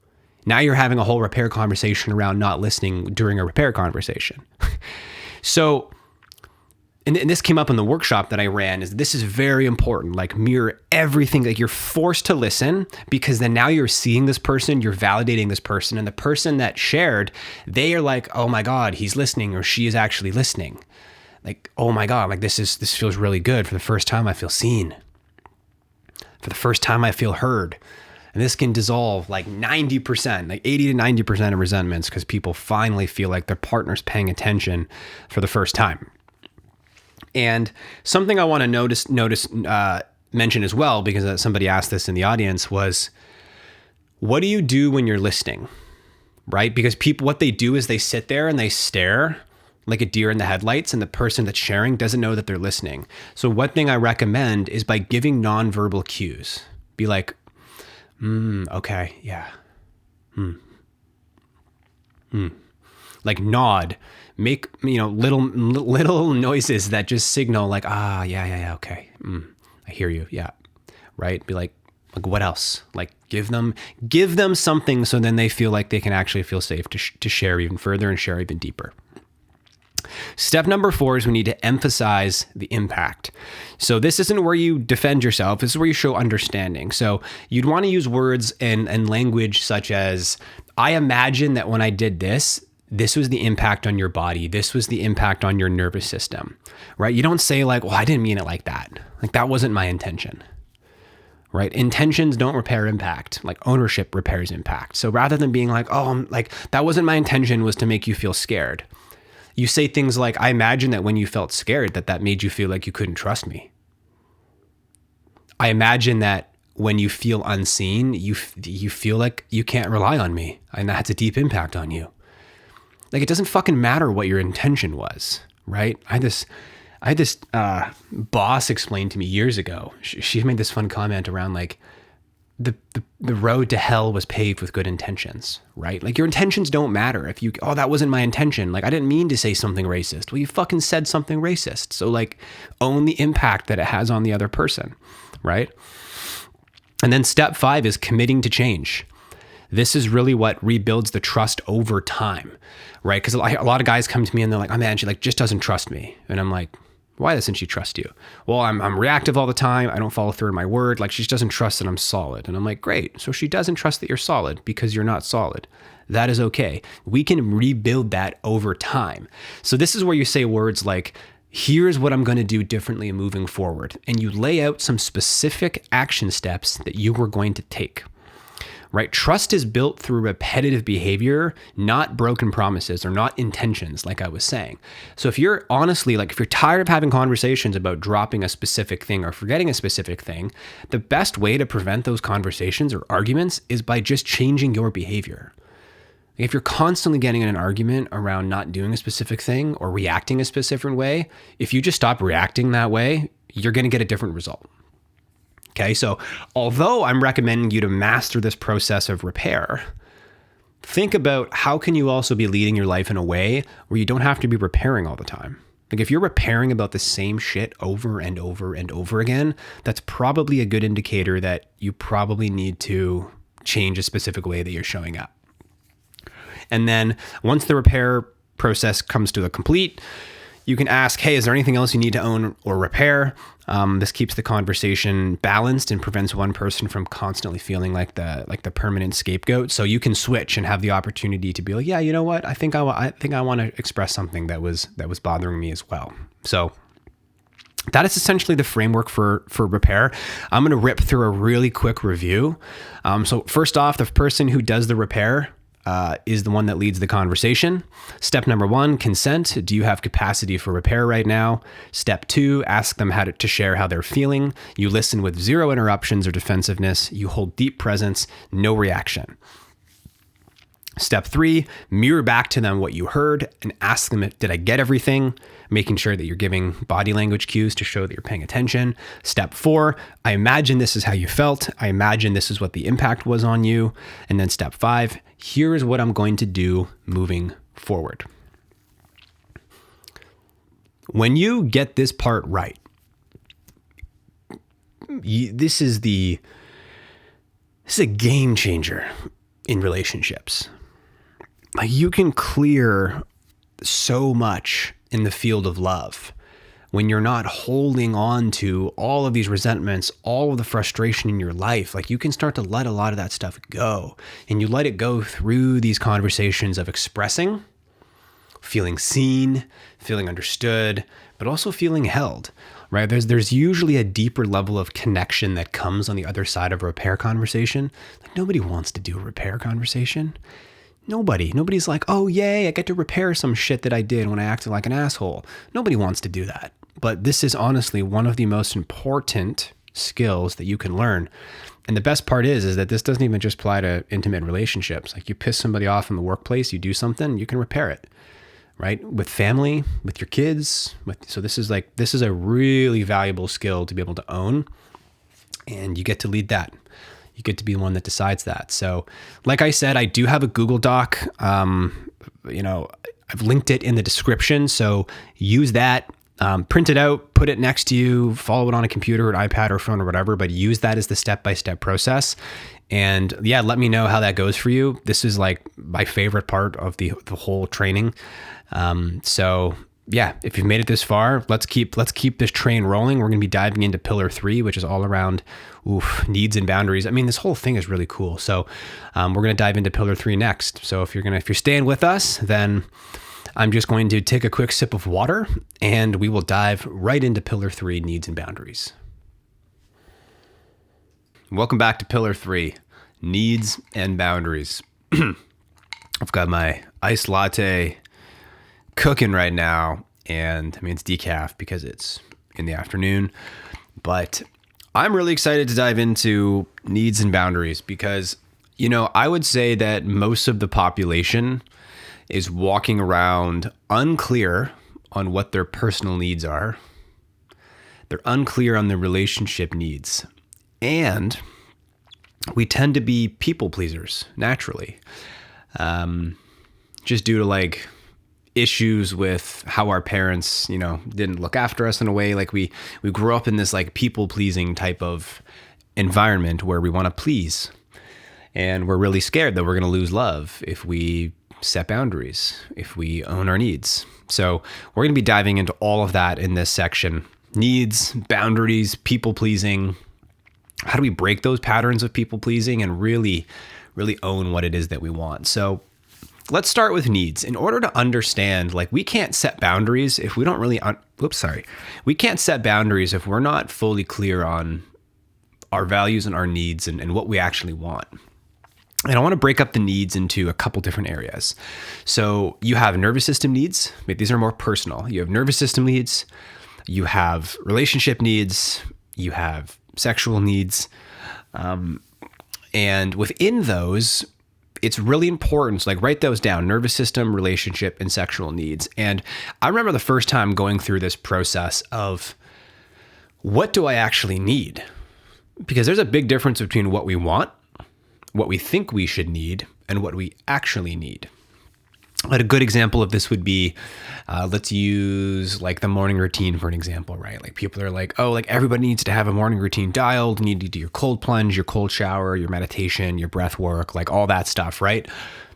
A: Now you're having a whole repair conversation around not listening during a repair conversation. So, and this came up in the workshop that I ran, is this is very important. Like, mirror everything. Like, you're forced to listen, because then now you're seeing this person, you're validating this person, and the person that shared, they are like, oh my God, he's listening, or she is actually listening. Like, oh my God, like this feels really good. For the first time, I feel seen. For the first time, I feel heard. And this can dissolve like 90%, like 80 to 90% of resentments, because people finally feel like their partner's paying attention for the first time. And something I want to mention as well, because somebody asked this in the audience, was, what do you do when you're listening, right? Because people, what they do is they sit there and they stare like a deer in the headlights, and the person that's sharing doesn't know that they're listening. So one thing I recommend is by giving nonverbal cues. Be like, okay, yeah. Like nod, make, little noises that just signal like, yeah, okay. I hear you. Yeah. Right. Be like what else? Like give them something, so then they feel like they can actually feel safe to share even further and share even deeper. Step number 4 is we need to emphasize the impact. So this isn't where you defend yourself. This is where you show understanding. So you'd want to use words and language such as, I imagine that when I did this was the impact on your body. This was the impact on your nervous system, right? You don't say like, well, I didn't mean it like that. Like that wasn't my intention, right? Intentions don't repair impact. Like ownership repairs impact. So rather than being like, oh, that wasn't my intention, was to make you feel scared, you say things like, I imagine that when you felt scared, that made you feel like you couldn't trust me. I imagine that when you feel unseen, you feel like you can't rely on me, and that has a deep impact on you. Like, it doesn't fucking matter what your intention was, right? I had this boss explain to me years ago. She made this fun comment around like, the road to hell was paved with good intentions, right? Like your intentions don't matter. If that wasn't my intention. Like I didn't mean to say something racist. Well, you fucking said something racist. So like own the impact that it has on the other person, right? And then step 5 is committing to change. This is really what rebuilds the trust over time, right? Because a lot of guys come to me and they're like, oh man, she like just doesn't trust me. And I'm like, why doesn't she trust you? Well, I'm reactive all the time. I don't follow through on my word. Like she just doesn't trust that I'm solid. And I'm like, great. So she doesn't trust that you're solid because you're not solid. That is okay. We can rebuild that over time. So this is where you say words like, here's what I'm going to do differently moving forward. And you lay out some specific action steps that you were going to take. right? Trust is built through repetitive behavior, not broken promises or not intentions, like I was saying. So if you're honestly, like if you're tired of having conversations about dropping a specific thing or forgetting a specific thing, the best way to prevent those conversations or arguments is by just changing your behavior. If you're constantly getting in an argument around not doing a specific thing or reacting a specific way, if you just stop reacting that way, you're going to get a different result. Okay, so although I'm recommending you to master this process of repair, think about how can you also be leading your life in a way where you don't have to be repairing all the time. Like if you're repairing about the same shit over and over and over again, that's probably a good indicator that you probably need to change a specific way that you're showing up. And then once the repair process comes to a complete, you can ask, hey, is there anything else you need to own or repair? This keeps the conversation balanced and prevents one person from constantly feeling like the permanent scapegoat. So you can switch and have the opportunity to be like, yeah, you know what? I think I want to express something that was bothering me as well. So that is essentially the framework for repair. I'm going to rip through a really quick review. So first off, the person who does the repair is the one that leads the conversation. Step number 1, consent. Do you have capacity for repair right now? Step 2, ask them to share how they're feeling. You listen with 0 interruptions or defensiveness. You hold deep presence, no reaction. Step 3, mirror back to them what you heard and ask them, did I get everything? Making sure that you're giving body language cues to show that you're paying attention. Step 4, I imagine this is how you felt. I imagine this is what the impact was on you. And then step 5, here is what I'm going to do moving forward. When you get this part right, this is a game changer in relationships. Like you can clear so much in the field of love when you're not holding on to all of these resentments, all of the frustration in your life. Like you can start to let a lot of that stuff go, and you let it go through these conversations of expressing, feeling seen, feeling understood, but also feeling held, right? There's usually a deeper level of connection that comes on the other side of a repair conversation. Like nobody wants to do a repair conversation. Nobody's like, oh, yay, I get to repair some shit that I did when I acted like an asshole. Nobody wants to do that. But this is honestly one of the most important skills that you can learn. And the best part is that this doesn't even just apply to intimate relationships. Like you piss somebody off in the workplace, you do something, you can repair it, right? With family, with your kids. So this is a really valuable skill to be able to own, and you get to lead that. You get to be the one that decides that. So like I said, I do have a Google Doc. I've linked it in the description. So use that, print it out, put it next to you, follow it on a computer or an iPad or phone or whatever, but use that as the step-by-step process. And yeah, let me know how that goes for you. This is like my favorite part of the whole training. So yeah, if you've made it this far, let's keep this train rolling. We're going to be diving into pillar 3, which is all around needs and boundaries. I mean, this whole thing is really cool. So we're going to dive into pillar 3 next. So if you're staying with us, then I'm just going to take a quick sip of water and we will dive right into pillar 3, needs and boundaries. Welcome back to pillar 3, needs and boundaries. I've got my iced latte cooking right now, and I mean it's decaf because it's in the afternoon, but I'm really excited to dive into needs and boundaries because, I would say that most of the population is walking around unclear on what their personal needs are. They're unclear on their relationship needs, and we tend to be people pleasers naturally, just due to issues with how our parents, didn't look after us in a way. Like we grew up in this people pleasing type of environment where we want to please. And we're really scared that we're going to lose love if we set boundaries, if we own our needs. So we're going to be diving into all of that in this section. Needs, boundaries, people pleasing. How do we break those patterns of people pleasing and really, really own what it is that we want? So let's start with needs. In order to understand, we can't set boundaries if we don't really, we can't set boundaries if we're not fully clear on our values and our needs and what we actually want. And I want to break up the needs into a couple different areas. So you have nervous system needs. Maybe these are more personal. You have nervous system needs. You have relationship needs. You have sexual needs. And within those, it's really important to write those down: nervous system, relationship, and sexual needs. And I remember the first time going through this process of, what do I actually need? Because there's a big difference between what we want, what we think we should need, and what we actually need. But a good example of this would be, let's use the morning routine for an example, right? People are everybody needs to have a morning routine dialed. You need to do your cold plunge, your cold shower, your meditation, your breath work, all that stuff, right?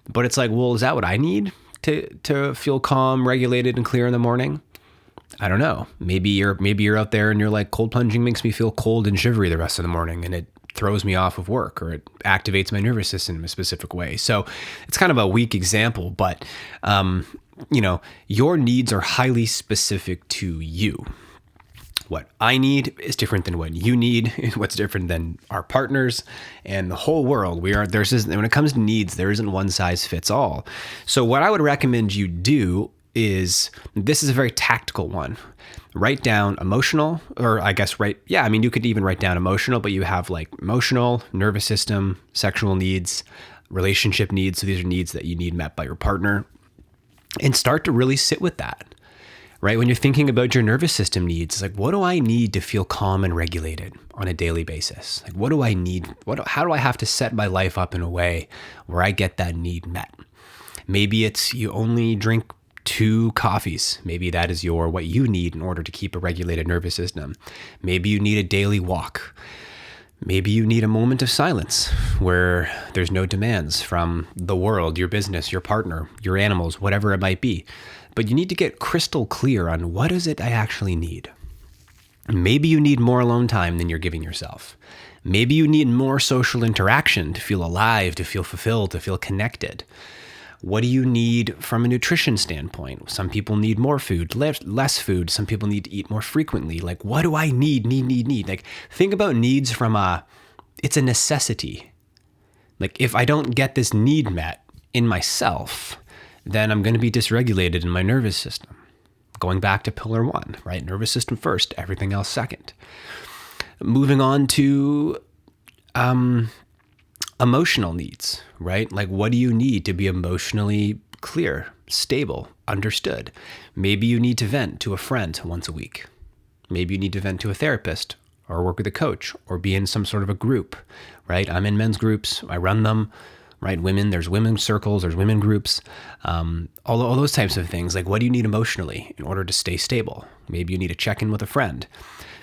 A: But it's well, is that what I need to feel calm, regulated, and clear in the morning? I don't know. Maybe you're out there and you're cold plunging makes me feel cold and shivery the rest of the morning, and it throws me off of work, or it activates my nervous system in a specific way. So it's kind of a weak example, but your needs are highly specific to you. What I need is different than what you need. What's different than our partners and the whole world. When it comes to needs, there isn't one size fits all. So what I would recommend you do is, this is a very tactical one. Write down emotional, or I guess you could even write down emotional, but you have emotional, nervous system, sexual needs, relationship needs. So these are needs that you need met by your partner, and start to really sit with that, right? When you're thinking about your nervous system needs, what do I need to feel calm and regulated on a daily basis? What do I need? How do I have to set my life up in a way where I get that need met? Maybe it's you only drink 2 coffees. Maybe that is what you need in order to keep a regulated nervous system. Maybe you need a daily walk. Maybe you need a moment of silence where there's no demands from the world, your business, your partner, your animals, whatever it might be. But you need to get crystal clear on what is it I actually need. Maybe you need more alone time than you're giving yourself. Maybe you need more social interaction to feel alive, to feel fulfilled, to feel connected. What do you need from a nutrition standpoint? Some people need more food, less food. Some people need to eat more frequently. What do I need? Think about needs from it's a necessity. If I don't get this need met in myself, then I'm going to be dysregulated in my nervous system. Going back to pillar 1, right? Nervous system first, everything else second. Moving on to emotional needs, right? What do you need to be emotionally clear, stable, understood? Maybe you need to vent to a friend once a week. Maybe you need to vent to a therapist, or work with a coach, or be in some sort of a group, right? I'm in men's groups. I run them, right? There's women's circles, there's women groups, all those types of things. What do you need emotionally in order to stay stable? Maybe you need to check in with a friend.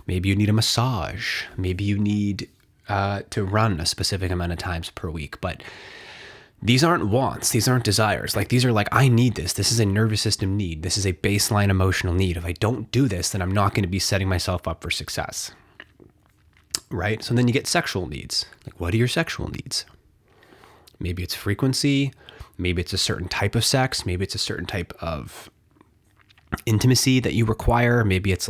A: Maybe you need a massage. Maybe you need to run a specific amount of times per week. But these aren't wants. These aren't desires. These are I need this. This is a nervous system need. This is a baseline emotional need. If I don't do this, then I'm not going to be setting myself up for success. Right? So then you get sexual needs. What are your sexual needs? Maybe it's frequency. Maybe it's a certain type of sex. Maybe it's a certain type of intimacy that you require. Maybe it's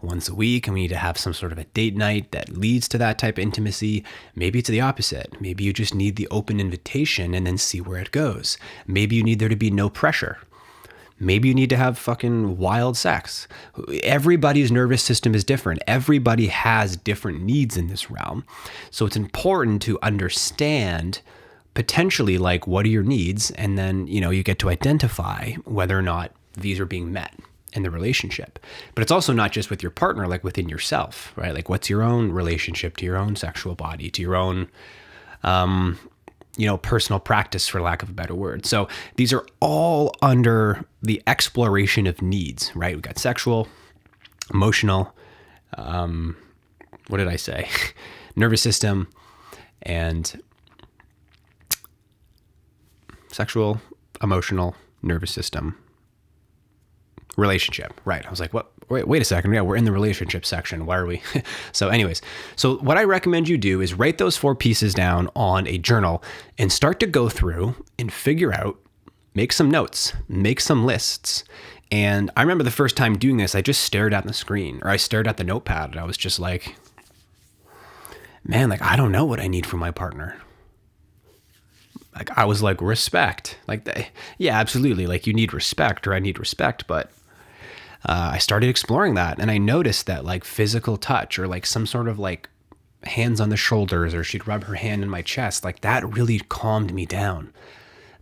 A: once a week and we need to have some sort of a date night that leads to that type of intimacy. Maybe it's the opposite. Maybe you just need the open invitation and then see where it goes. Maybe you need there to be no pressure. Maybe you need to have fucking wild sex. Everybody's nervous system is different. Everybody has different needs in this realm. So it's important to understand potentially what are your needs, and then you get to identify whether or not these are being met in the relationship. But it's also not just with your partner, within yourself, right? What's your own relationship to your own sexual body, to your own, personal practice, for lack of a better word. So these are all under the exploration of needs, right? We've got sexual, emotional, what did I say? Nervous system, and sexual, emotional, nervous system, relationship. Right. I was what? Wait a second. Yeah, we're in the relationship section. Why are we? So anyways, what I recommend you do is write those 4 pieces down on a journal and start to go through and figure out, make some notes, make some lists. And I remember the first time doing this, I just stared at the screen, or I stared at the notepad, and I was just man, I don't know what I need from my partner. Like I was like, respect. Yeah, absolutely. Like you need respect, or I need respect. But I started exploring that, and I noticed that like physical touch, or like some sort of like hands on the shoulders, or she'd rub her hand in my chest, like that really calmed me down.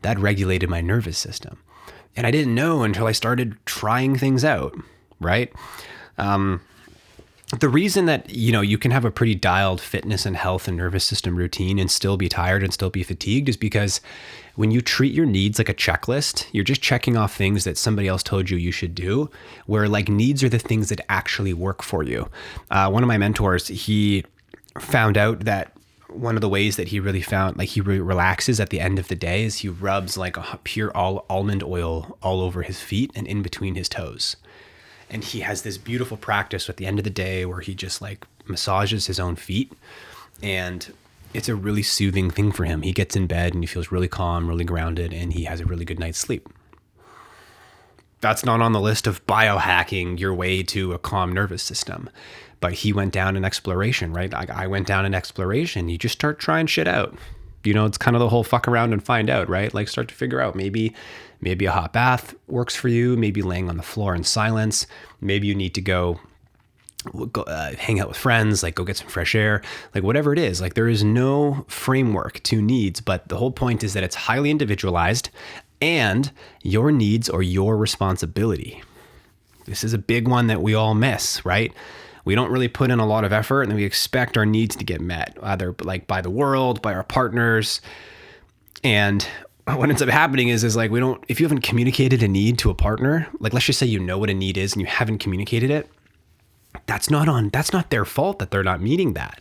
A: That regulated my nervous system. And I didn't know until I started trying things out, right? The reason that, you can have a pretty dialed fitness and health and nervous system routine and still be tired and still be fatigued is because when you treat your needs like a checklist, you're just checking off things that somebody else told you should do, where like needs are the things that actually work for you. One of my mentors, he found out that one of the ways that he really found, like he really relaxes at the end of the day, is he rubs like a pure almond oil all over his feet and in between his toes. And he has this beautiful practice at the end of the day where he just like massages his own feet. And it's a really soothing thing for him. He gets in bed and he feels really calm, really grounded, and he has a really good night's sleep. That's not on the list of biohacking your way to a calm nervous system. But he went down an exploration, right? I went down an exploration. You just start trying shit out. It's kind of the whole fuck around and find out, right? Like start to figure out maybe a hot bath works for you. Maybe laying on the floor in silence. Maybe you need to go hang out with friends, like go get some fresh air, like whatever it is. Like there is no framework to needs, but the whole point is that it's highly individualized and your needs are your responsibility. This is a big one that we all miss, right? We don't really put in a lot of effort and then we expect our needs to get met, either like by the world, by our partners. And what ends up happening is like, if you haven't communicated a need to a partner, like let's just say you know what a need is and you haven't communicated it, that's not their fault that they're not meeting that.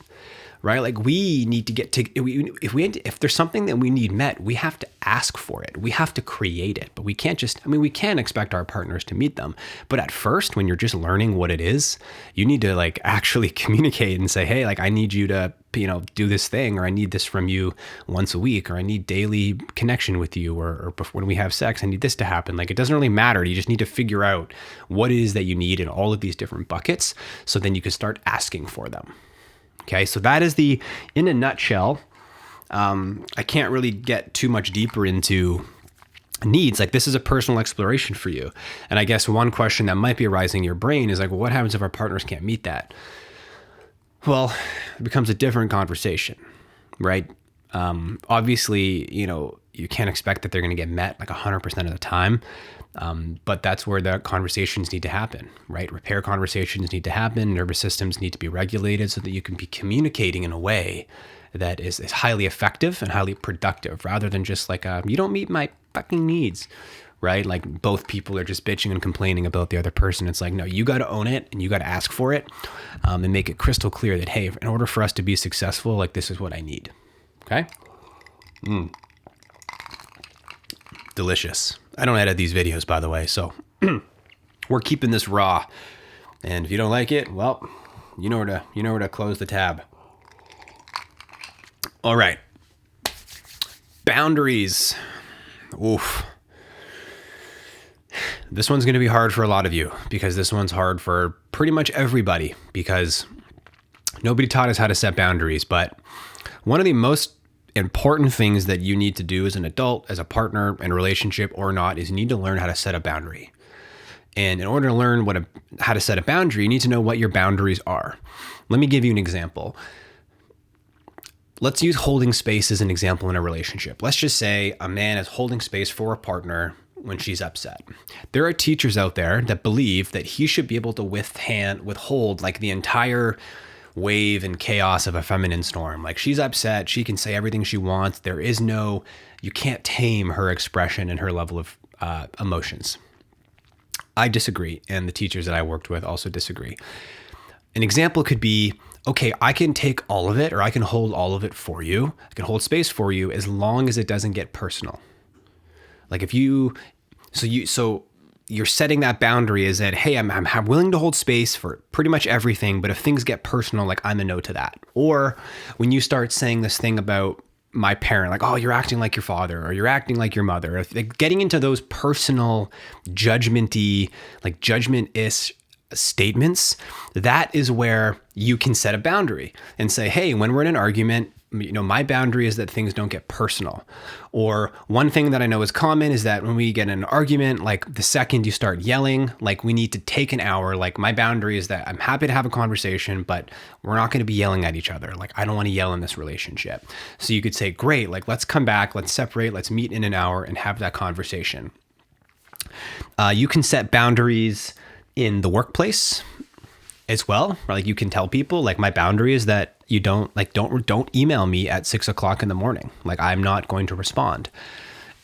A: Right? Like we need to get to, if there's something that we need met, we have to ask for it. We have to create it, but we can't we can expect our partners to meet them. But at first, when you're just learning what it is, you need to like actually communicate and say, hey, like I need you to, do this thing, or I need this from you once a week, or I need daily connection with you, or when we have sex, I need this to happen. Like it doesn't really matter. You just need to figure out what it is that you need in all of these different buckets. So then you can start asking for them. Okay, so that is in a nutshell. I can't really get too much deeper into needs. Like this is a personal exploration for you. And I guess one question that might be arising in your brain is like, well, what happens if our partners can't meet that? Well, it becomes a different conversation, right? Obviously, you can't expect that they're going to get met like 100% of the time. But that's where the conversations need to happen, right? Repair conversations need to happen. Nervous systems need to be regulated so that you can be communicating in a way that is highly effective and highly productive, rather than just like, you don't meet my fucking needs, right? Like both people are just bitching and complaining about the other person. It's like, no, you got to own it and you got to ask for it, and make it crystal clear that, hey, in order for us to be successful, like this is what I need. Okay. Delicious. I don't edit these videos, by the way, so we're keeping this raw. And if you don't like it, well, you know where to close the tab. All right. Boundaries. Oof. This one's going to be hard for a lot of you, because this one's hard for pretty much everybody, because nobody taught us how to set boundaries. But one of the most important things that you need to do as an adult, as a partner, in a relationship or not, is you need to learn how to set a boundary. And in order to learn how to set a boundary, you need to know what your boundaries are. Let me give you an example. Let's use holding space as an example in a relationship. Let's just say a man is holding space for a partner when she's upset. There are teachers out there that believe that he should be able to withhold like the entire wave and chaos of a feminine storm. Like she's upset, she can say everything she wants. You can't tame her expression and her level of emotions. I disagree, and the teachers that I worked with also disagree. An example could be, okay, I can take all of it, or I can hold all of it for you. I can hold space for you as long as it doesn't get personal. Like you're setting that boundary is that, hey, I'm willing to hold space for pretty much everything, but if things get personal, like I'm a no to that. Or when you start saying this thing about my parent, like, oh, you're acting like your father, or you're acting like your mother, like getting into those personal judgment-ish statements, that is where you can set a boundary and say, hey, when we're in an argument, my boundary is that things don't get personal. Or one thing that I know is common is that when we get in an argument, like the second you start yelling, like we need to take an hour. Like my boundary is that I'm happy to have a conversation, but we're not going to be yelling at each other. Like I don't want to yell in this relationship. So you could say, great, like let's come back, let's separate, let's meet in an hour and have that conversation. You can set boundaries in the workplace as well. Like you can tell people, like my boundary is that you don't email me at 6 o'clock in the morning. Like I'm not going to respond.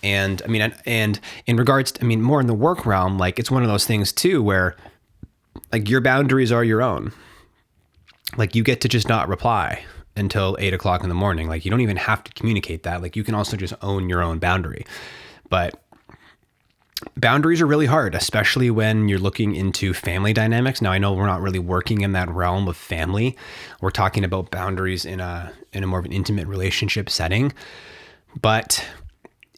A: And I mean, and in regards to, more in the work realm, like it's one of those things too, where like your boundaries are your own. Like you get to just not reply until 8 o'clock in the morning. Like you don't even have to communicate that. Like you can also just own your own boundary. But boundaries are really hard, especially when you're looking into family dynamics. Now, I know we're not really working in that realm of family. We're talking about boundaries in a more of an intimate relationship setting. But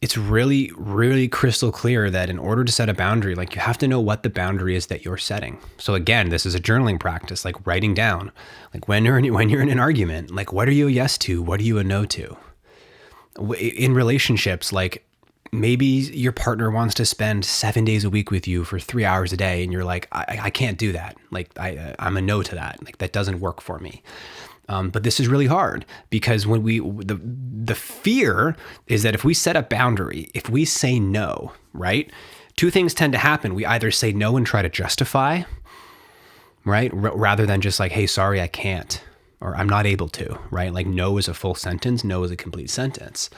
A: it's really, really crystal clear that in order to set a boundary, like you have to know what the boundary is that you're setting. So again, this is a journaling practice, like writing down, like when you're in an argument, like what are you a yes to? What are you a no to? In relationships, like maybe your partner wants to spend 7 days a week with you for 3 hours a day. And you're like, I can't do that. Like I'm a no to that. Like that doesn't work for me. But this is really hard because when the fear is that if we set a boundary, if we say no, right? Two things tend to happen. We either say no and try to justify, right? Rather than just like, hey, sorry, I can't, or I'm not able to, right? Like no is a full sentence. No is a complete sentence.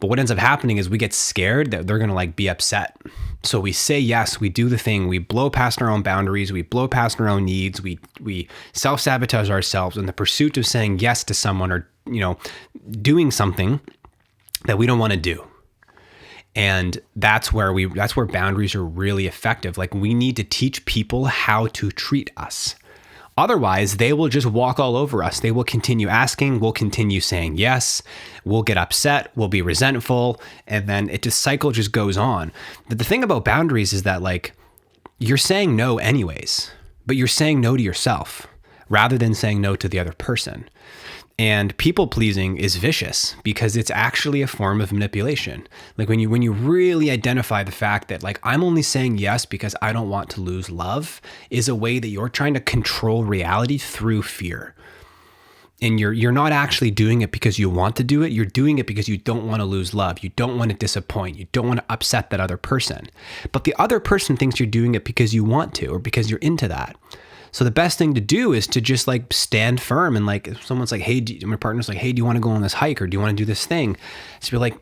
A: But what ends up happening is we get scared that they're going to like be upset. So we say yes, we do the thing, we blow past our own boundaries, we blow past our own needs, we self-sabotage ourselves in the pursuit of saying yes to someone or, doing something that we don't want to do. And that's where boundaries are really effective. Like we need to teach people how to treat us. Otherwise, they will just walk all over us. They will continue asking, we'll continue saying yes, we'll get upset, we'll be resentful, and then cycle just goes on. But the thing about boundaries is that like you're saying no anyways, but you're saying no to yourself rather than saying no to the other person. And people pleasing is vicious because it's actually a form of manipulation. Like when you really identify the fact that like I'm only saying yes because I don't want to lose love is a way that you're trying to control reality through fear. And you're not actually doing it because you want to do it. You're doing it because you don't want to lose love. You don't want to disappoint. You don't want to upset that other person. But the other person thinks you're doing it because you want to or because you're into that. So the best thing to do is to just like stand firm and like if someone's like, hey, my partner's like, hey, do you want to go on this hike or do you want to do this thing? Just be like,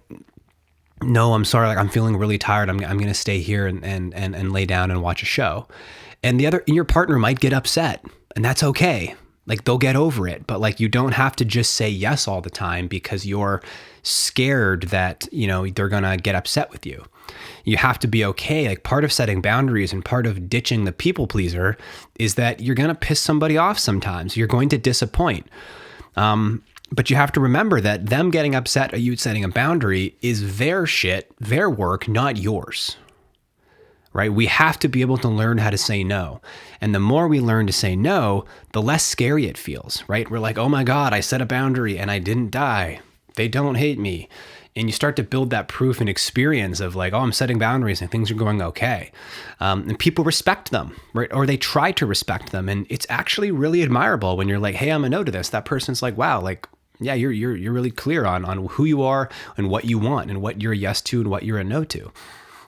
A: no, I'm sorry. Like I'm feeling really tired. I'm going to stay here and lay down and watch a show. And your partner might get upset and that's okay. Like they'll get over it, but like you don't have to just say yes all the time because you're scared that, they're going to get upset with you. You have to be okay. Like part of setting boundaries and part of ditching the people pleaser is that you're going to piss somebody off sometimes. You're going to disappoint. But you have to remember that them getting upset at you setting a boundary is their shit, their work, not yours. Right? We have to be able to learn how to say no. And the more we learn to say no, the less scary it feels, right? We're like, oh my God, I set a boundary and I didn't die. They don't hate me. And you start to build that proof and experience of like, oh, I'm setting boundaries and things are going okay. And people respect them, right? Or they try to respect them. And it's actually really admirable when you're like, hey, I'm a no to this. That person's like, wow, like, yeah, you're really clear on who you are and what you want and what you're a yes to and what you're a no to.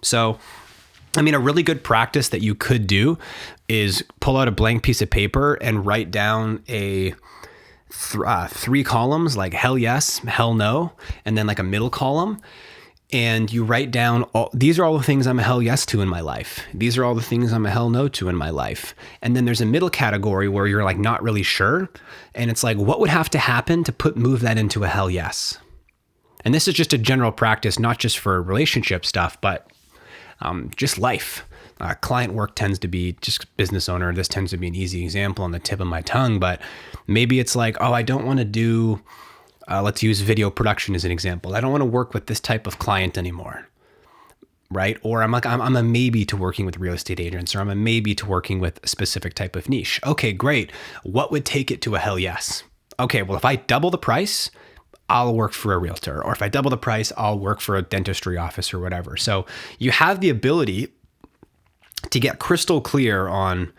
A: So, a really good practice that you could do is pull out a blank piece of paper and write down three columns, like hell yes, hell no, and then like a middle column. And you write down, these are all the things I'm a hell yes to in my life. These are all the things I'm a hell no to in my life. And then there's a middle category where you're like not really sure. And it's like, what would have to happen to move that into a hell yes? And this is just a general practice, not just for relationship stuff, but just life. Client work tends to be just business owner. This tends to be an easy example on the tip of my tongue, but maybe it's like, oh, I don't want to do, let's use video production as an example. I don't want to work with this type of client anymore, right? Or I'm a maybe to working with real estate agents, or I'm a maybe to working with a specific type of niche. Okay, great. What would take it to a hell yes? Okay, well, if I double the price, I'll work for a realtor. Or if I double the price, I'll work for a dentistry office or whatever. So you have the ability to get crystal clear on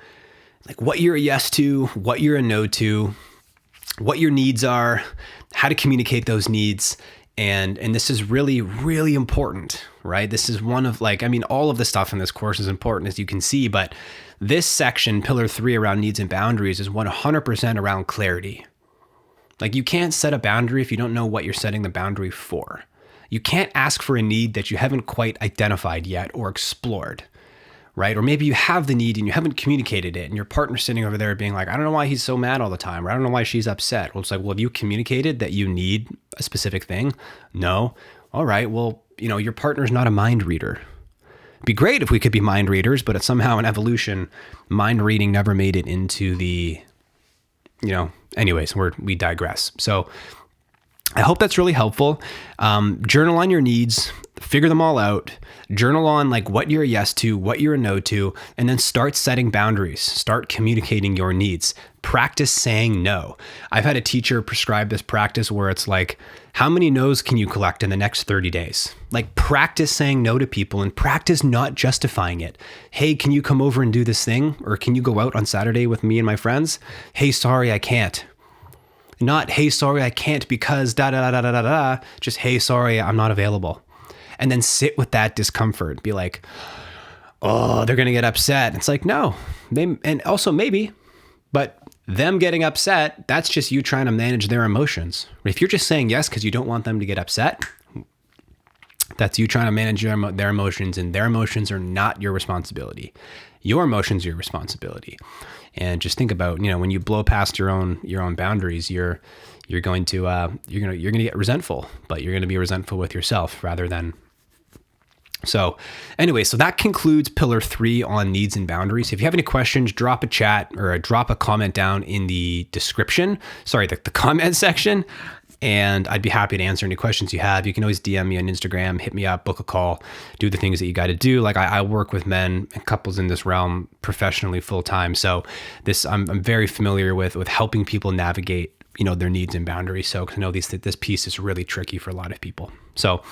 A: like what you're a yes to, what you're a no to, what your needs are, how to communicate those needs. And this is really, really important, right? This is one of all of the stuff in this course is important, as you can see, but this section, pillar 3 around needs and boundaries, is 100% around clarity. Like, you can't set a boundary if you don't know what you're setting the boundary for. You can't ask for a need that you haven't quite identified yet or explored, right? Or maybe you have the need and you haven't communicated it, and your partner's sitting over there being like, I don't know why he's so mad all the time, or I don't know why she's upset. Well, it's like, well, have you communicated that you need a specific thing? No. All right. Well, your partner's not a mind reader. It'd be great if we could be mind readers, but it's somehow in evolution, mind reading never made it into the, anyways, we digress. So I hope that's really helpful. Journal on your needs, figure them all out, journal on like what you're a yes to, what you're a no to, and then start setting boundaries, start communicating your needs, practice saying no. I've had a teacher prescribe this practice where it's like, how many no's can you collect in the next 30 days? Like, practice saying no to people and practice not justifying it. Hey, can you come over and do this thing? Or can you go out on Saturday with me and my friends? Hey, sorry, I can't. Not, hey, sorry, I can't because da da da da da da. Just, hey, sorry, I'm not available. And then sit with that discomfort. Be like, oh, they're going to get upset. It's like, no. And also maybe, but them getting upset, that's just you trying to manage their emotions. If you're just saying yes because you don't want them to get upset, that's you trying to manage their emotions, and their emotions are not your responsibility. Your emotions are your responsibility. And just think about, when you blow past your own boundaries, you're going to get resentful, but you're going to be resentful with yourself rather than. So anyway, so that concludes pillar 3 on needs and boundaries. If you have any questions, drop a chat or drop a comment down in the description. Sorry, the comment section. And I'd be happy to answer any questions you have. You can always DM me on Instagram, hit me up, book a call, do the things that you got to do. Like I work with men and couples in this realm professionally full time. So I'm very familiar with helping people navigate, their needs and boundaries. So I know this piece is really tricky for a lot of people. So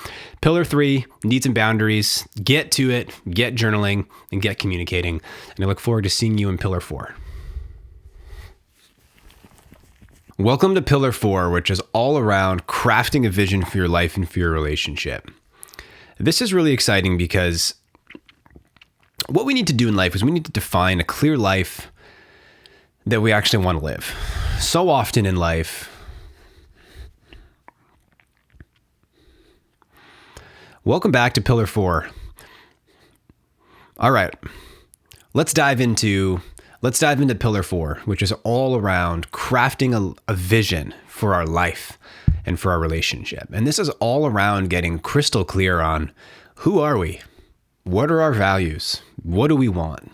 A: pillar 3, needs and boundaries, get to it, get journaling, and get communicating. And I look forward to seeing you in pillar 4. Welcome to pillar 4, which is all around crafting a vision for your life and for your relationship. This is really exciting because what we need to do in life is we need to define a clear life that we actually want to live. So often in life, welcome back to pillar 4. All right, let's dive into pillar 4, which is all around crafting a vision for our life and for our relationship. And this is all around getting crystal clear on who are we? What are our values? What do we want?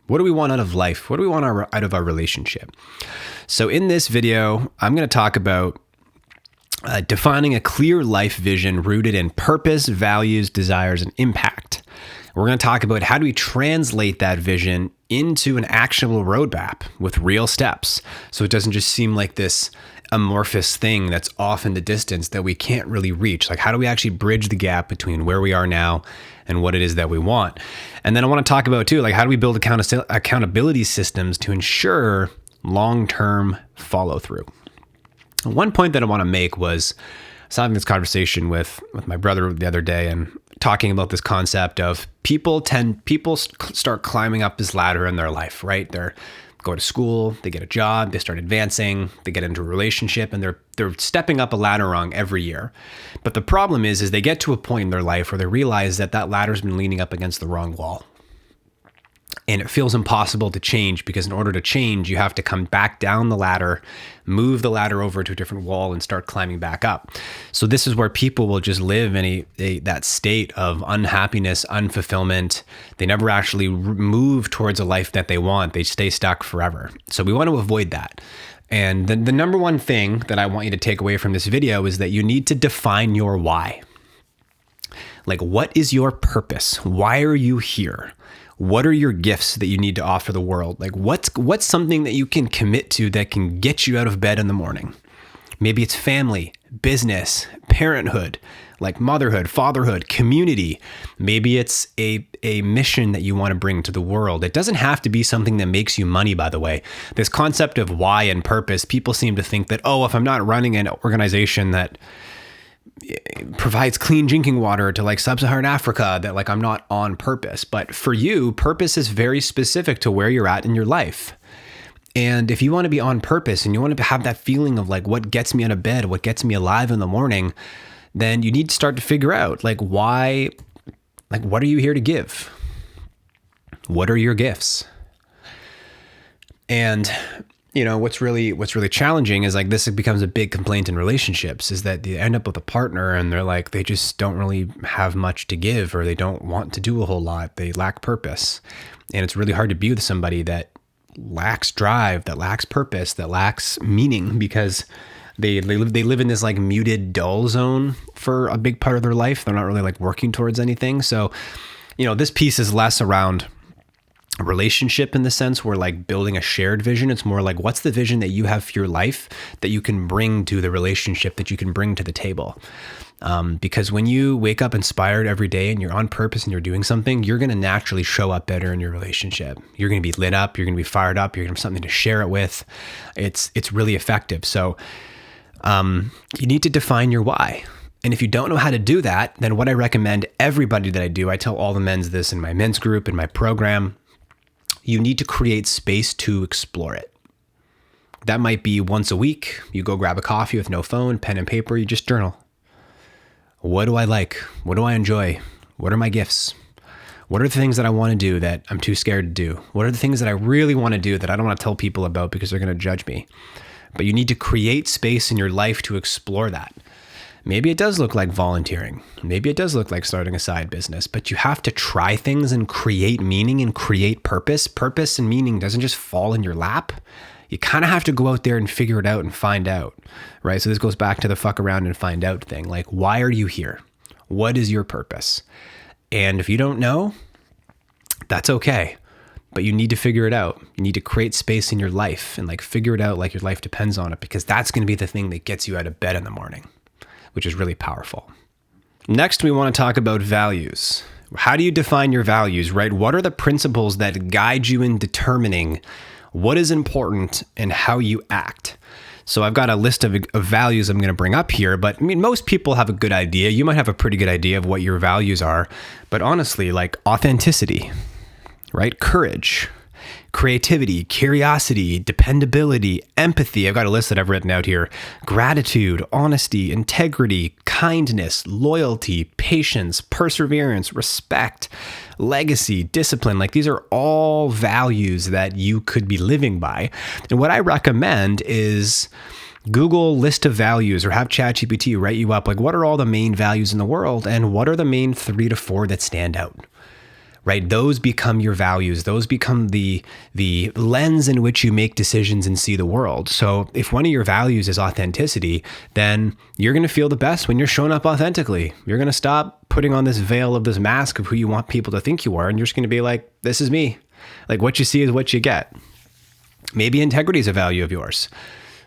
A: What do we want out of life? What do we want out of our relationship? So in this video, I'm going to talk about defining a clear life vision rooted in purpose, values, desires, and impact. We're going to talk about how do we translate that vision into an actionable roadmap with real steps, so it doesn't just seem like this amorphous thing that's off in the distance that we can't really reach. Like, how do we actually bridge the gap between where we are now and what it is that we want? And then I want to talk about too, like, how do we build accountability systems to ensure long-term follow through? One point that I want to make was I was having this conversation with my brother the other day and talking about this concept of people start climbing up this ladder in their life, right? They're go to school, they get a job, they start advancing, they get into a relationship, and they're stepping up a ladder rung every year. But the problem is they get to a point in their life where they realize that ladder's been leaning up against the wrong wall. And it feels impossible to change, because in order to change, you have to come back down the ladder, move the ladder over to a different wall, and start climbing back up. So this is where people will just live in that state of unhappiness, unfulfillment. They never actually move towards a life that they want. They stay stuck forever. So we want to avoid that. And the number one thing that I want you to take away from this video is that you need to define your why. Like, what is your purpose? Why are you here? What are your gifts that you need to offer the world? Like, what's something that you can commit to that can get you out of bed in the morning? Maybe it's family. business, parenthood, like motherhood, fatherhood, community. Maybe it's a mission that you want to bring to the world. It doesn't have to be something that makes you money, by the way. This concept of why and purpose, people seem to think that, oh, if I'm not running an organization that provides clean drinking water to like sub-Saharan Africa, that like I'm not on purpose. But for you, purpose is very specific to where you're at in your life. And if you want to be on purpose and you want to have that feeling of like what gets me out of bed, what gets me alive in the morning, then you need to start to figure out like why, like what are you here to give? What are your gifts? And you know, what's really challenging is like this becomes a big complaint in relationships is that you end up with a partner and they're like, they just don't really have much to give, or they don't want to do a whole lot. They lack purpose. And it's really hard to be with somebody that lacks drive, that lacks purpose, that lacks meaning, because they live in this like muted dull zone for a big part of their life. They're not really like working towards anything. So, you know, this piece is less around a relationship in the sense where like building a shared vision. It's more like, what's the vision that you have for your life that you can bring to the relationship, that you can bring to the table? Because when you wake up inspired every day and you're on purpose and you're doing something, you're going to naturally show up better in your relationship. You're going to be lit up. You're going to be fired up. You're going to have something to share it with. It's really effective. So you need to define your why. And if you don't know how to do that, then what I recommend everybody that I do, I tell all the men's this in my men's group, in my program, you need to create space to explore it. That might be once a week. You go grab a coffee with no phone, pen and paper, you just journal. What do I like? What do I enjoy? What are my gifts? What are the things that I want to do that I'm too scared to do? What are the things that I really want to do that I don't want to tell people about because they're going to judge me? But you need to create space in your life to explore that. Maybe it does look like volunteering. Maybe it does look like starting a side business, but you have to try things and create meaning and create purpose. Purpose and meaning doesn't just fall in your lap. You kind of have to go out there and figure it out and find out, right? So this goes back to the fuck around and find out thing. Like, why are you here? What is your purpose? And if you don't know, that's okay. But you need to figure it out. You need to create space in your life and like figure it out like your life depends on it, because that's going to be the thing that gets you out of bed in the morning, which is really powerful. Next, we want to talk about values. How do you define your values, right? What are the principles that guide you in determining what is important and how you act? So I've got a list of values I'm going to bring up here, but I mean, most people have a good idea. You might have a pretty good idea of what your values are, but honestly, like authenticity, right? Courage, creativity, curiosity, dependability, empathy. I've got a list that I've written out here. Gratitude, honesty, integrity, kindness, loyalty, patience, perseverance, respect, legacy, discipline. Like these are all values that you could be living by. And what I recommend is Google list of values, or have ChatGPT write you up. Like, what are all the main values in the world, and what are the main 3 to 4 that stand out? Right? Those become your values. Those become the lens in which you make decisions and see the world. So if one of your values is authenticity, then you're going to feel the best when you're showing up authentically. You're going to stop putting on this veil of this mask of who you want people to think you are. And you're just going to be like, this is me. Like what you see is what you get. Maybe integrity is a value of yours.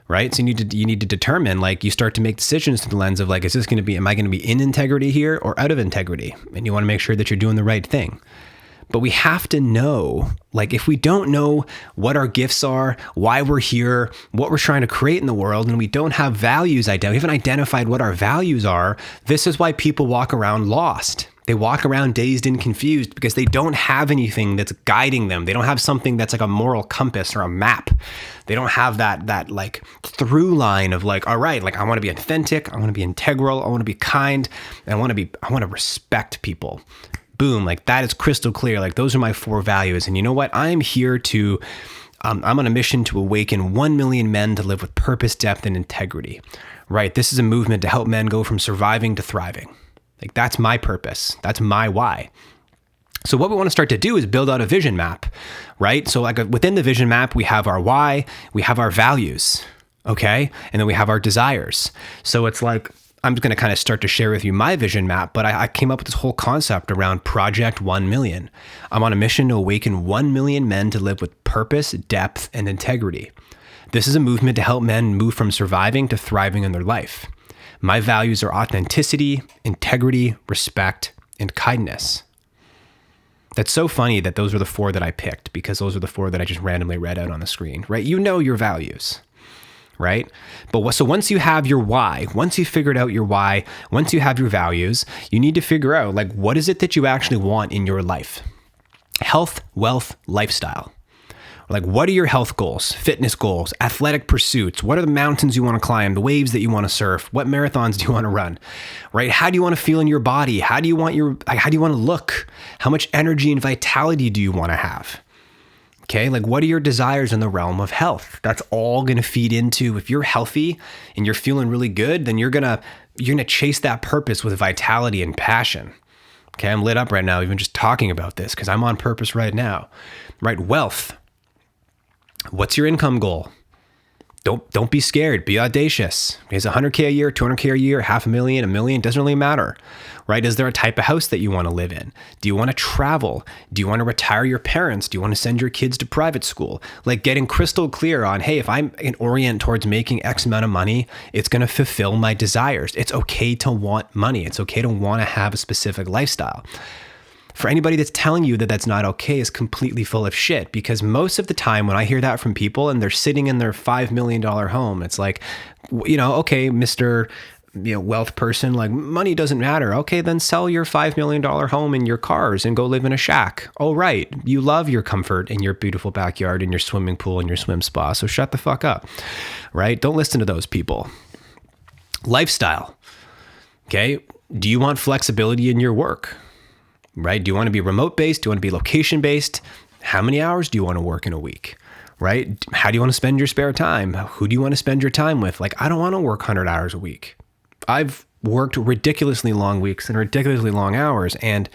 A: Right? So you need to determine, like, you start to make decisions through the lens of like, is this going to be, am I going to be in integrity here or out of integrity? And you want to make sure that you're doing the right thing. But we have to know, like, if we don't know what our gifts are, why we're here, what we're trying to create in the world, and we don't have values, we haven't identified what our values are, this is why people walk around lost. They walk around dazed and confused because they don't have anything that's guiding them. They don't have something that's like a moral compass or a map. They don't have that like through line of like, all right, like I want to be authentic, I want to be integral, I want to be kind, and I want to respect people. Boom, like that is crystal clear. Like those are my 4 values. And you know what? I'm here to, I'm on a mission to awaken 1 million men to live with purpose, depth, and integrity, right? This is a movement to help men go from surviving to thriving. Like that's my purpose. That's my why. So what we want to start to do is build out a vision map, right? So like within the vision map, we have our why, we have our values, okay? And then we have our desires. So it's like, I'm going to kind of start to share with you my vision map, but I came up with this whole concept around Project 1 Million. I'm on a mission to awaken 1 million men to live with purpose, depth, and integrity. This is a movement to help men move from surviving to thriving in their life. My values are authenticity, integrity, respect, and kindness. That's so funny that those were the 4 that I picked, because those are the 4 that I just randomly read out on the screen, right? You know your values, right? So once you have your why, once you figured out your why, once you have your values, you need to figure out, like, what is it that you actually want in your life? Health, wealth, lifestyle. Like, what are your health goals, fitness goals, athletic pursuits? What are the mountains you want to climb, the waves that you want to surf? What marathons do you want to run, right? How do you want to feel in your body? How do you want to look? How much energy and vitality do you want to have? Okay, like, what are your desires in the realm of health? That's all going to feed into, if you're healthy and you're feeling really good, then you're going to chase that purpose with vitality and passion. Okay, I'm lit up right now, even just talking about this, because I'm on purpose right now, right? Wealth. What's your income goal? Don't be scared. Be audacious. Is it $100K a year, $200K a year, $500,000, $1 million? Doesn't really matter, right? Is there a type of house that you want to live in? Do you want to travel? Do you want to retire your parents? Do you want to send your kids to private school? Like, getting crystal clear on, hey, if I'm an orient towards making X amount of money, it's going to fulfill my desires. It's okay to want money. It's okay to want to have a specific lifestyle. For anybody that's telling you that that's not okay is completely full of shit, because most of the time when I hear that from people and they're sitting in their $5 million home, it's like, okay, Mr. Wealth person, like, money doesn't matter. Okay, then sell your $5 million home and your cars and go live in a shack. Oh, right. You love your comfort and your beautiful backyard and your swimming pool and your swim spa. So shut the fuck up, right? Don't listen to those people. Lifestyle. Okay. Do you want flexibility in your work? Right? Do you want to be remote based? Do you want to be location based? How many hours do you want to work in a week? Right? How do you want to spend your spare time? Who do you want to spend your time with? Like, I don't want to work 100 hours a week. I've worked ridiculously long weeks and ridiculously long hours, and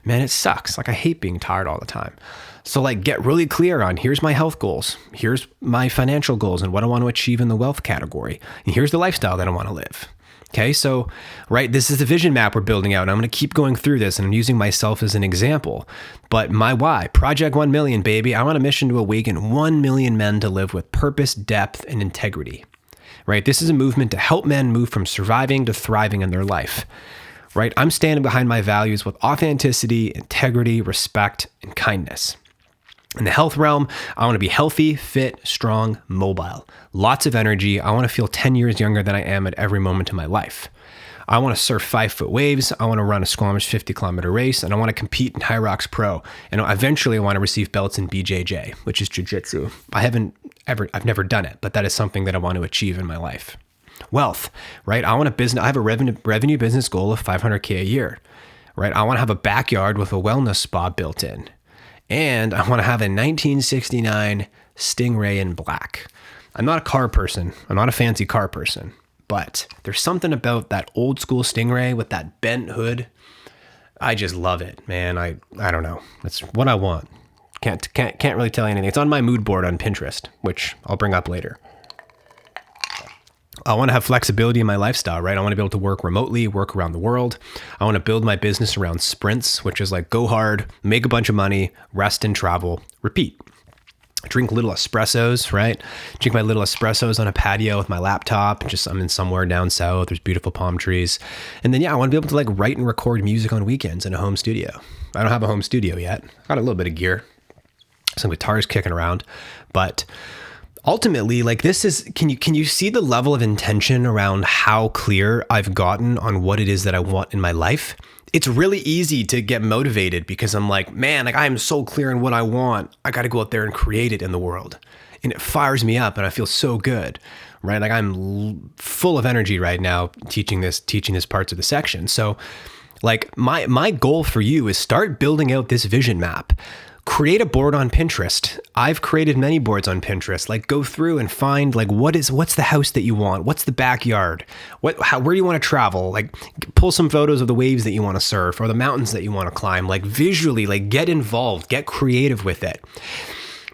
A: man, it sucks. Like, I hate being tired all the time. So, like, get really clear on, here's my health goals, here's my financial goals and what I want to achieve in the wealth category, and here's the lifestyle that I want to live. Okay, so, right, this is the vision map we're building out, and I'm going to keep going through this, and I'm using myself as an example. But my why, Project 1 Million, baby. I'm on a mission to awaken 1 million men to live with purpose, depth, and integrity. Right, this is a movement to help men move from surviving to thriving in their life. Right, I'm standing behind my values with authenticity, integrity, respect, and kindness. In the health realm, I want to be healthy, fit, strong, mobile, lots of energy. I want to feel 10 years younger than I am at every moment of my life. I want to surf 5-foot waves. I want to run a Squamish 50-kilometer race, and I want to compete in High Rocks Pro. And eventually I want to receive belts in BJJ, which is jiu-jitsu. I've never done it, but that is something that I want to achieve in my life. Wealth, right? I have a revenue business goal of $500K a year, right? I want to have a backyard with a wellness spa built in. And I want to have a 1969 Stingray in black. I'm not a car person. I'm not a fancy car person. But there's something about that old school Stingray with that bent hood. I just love it, man. I don't know. That's what I want. Can't really tell you anything. It's on my mood board on Pinterest, which I'll bring up later. I want to have flexibility in my lifestyle, right? I want to be able to work remotely, work around the world. I want to build my business around sprints, which is like go hard, make a bunch of money, rest and travel, repeat. Drink little espressos, right? Drink my little espressos on a patio with my laptop. I'm in somewhere down south. There's beautiful palm trees. And then, I want to be able to like write and record music on weekends in a home studio. I don't have a home studio yet. I got a little bit of gear, some guitars kicking around, but ultimately, like, this is, can you see the level of intention around how clear I've gotten on what it is that I want in my life? It's really easy to get motivated because I'm like, man, like, I'm so clear on what I want. I got to go out there and create it in the world. And it fires me up and I feel so good, right? Like, I'm full of energy right now teaching this parts of the section. So like my goal for you is start building out this vision map. Create a board on Pinterest. I've created many boards on Pinterest. Like, go through and find like what's the house that you want? What's the backyard? Where do you want to travel? Like, pull some photos of the waves that you want to surf or the mountains that you want to climb. Like, visually, like, get involved, get creative with it.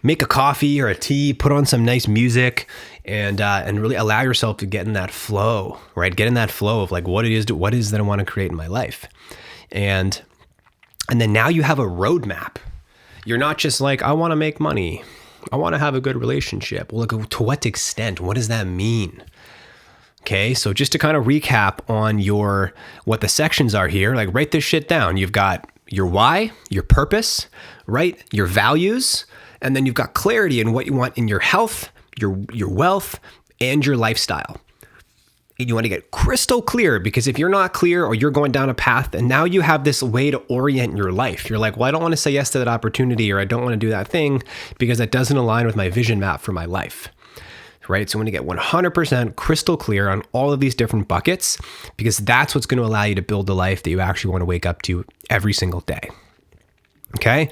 A: Make a coffee or a tea, put on some nice music, and really allow yourself to get in that flow, right? Get in that flow of like what is that I want to create in my life. And then now you have a roadmap. You're not just like, I want to make money. I want to have a good relationship. Well, to what extent? What does that mean? Okay, so just to kind of recap on what the sections are here, like write this shit down. You've got your why, your purpose, right? Your values, and then you've got clarity in what you want in your health, your wealth, and your lifestyle. And you want to get crystal clear, because if you're not clear or you're going down a path and now you have this way to orient your life, you're like, well, I don't want to say yes to that opportunity, or I don't want to do that thing because that doesn't align with my vision map for my life. Right? So we want to get 100% crystal clear on all of these different buckets, because that's what's going to allow you to build the life that you actually want to wake up to every single day. Okay.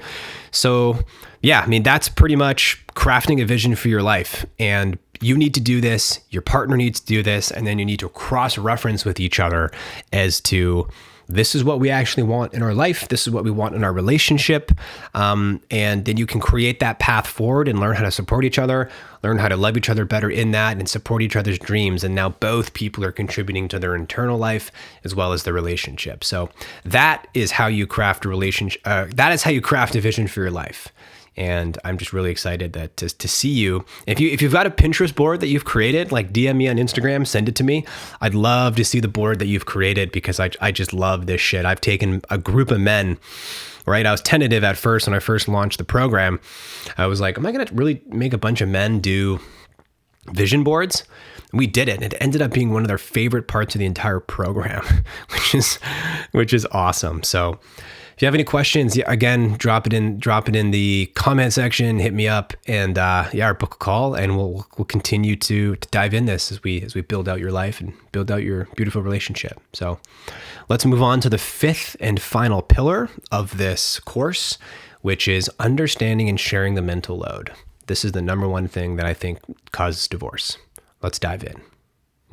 A: So yeah, I mean, that's pretty much crafting a vision for your life. And you need to do this, your partner needs to do this, and then you need to cross-reference with each other as to, this is what we actually want in our life, this is what we want in our relationship, and then you can create that path forward and learn how to support each other, learn how to love each other better in that, and support each other's dreams. And now both people are contributing to their internal life as well as the relationship. So that is how you craft a relationship. That is how you craft a vision for your life. And I'm just really excited that to see you. If you've got a Pinterest board that you've created, like DM me on Instagram, send it to me. I'd love to see the board that you've created, because I just love this shit. I've taken a group of men, right? I was tentative at first when I first launched the program. I was like, am I going to really make a bunch of men do vision boards? We did it. It ended up being one of their favorite parts of the entire program, which is awesome. So if you have any questions, again, drop it in the comment section, hit me up, and or book a call, and we'll continue to dive in this as we build out your life and build out your beautiful relationship. So let's move on to the fifth and final pillar of this course, which is understanding and sharing the mental load. This is the number one thing that I think causes divorce. Let's dive in.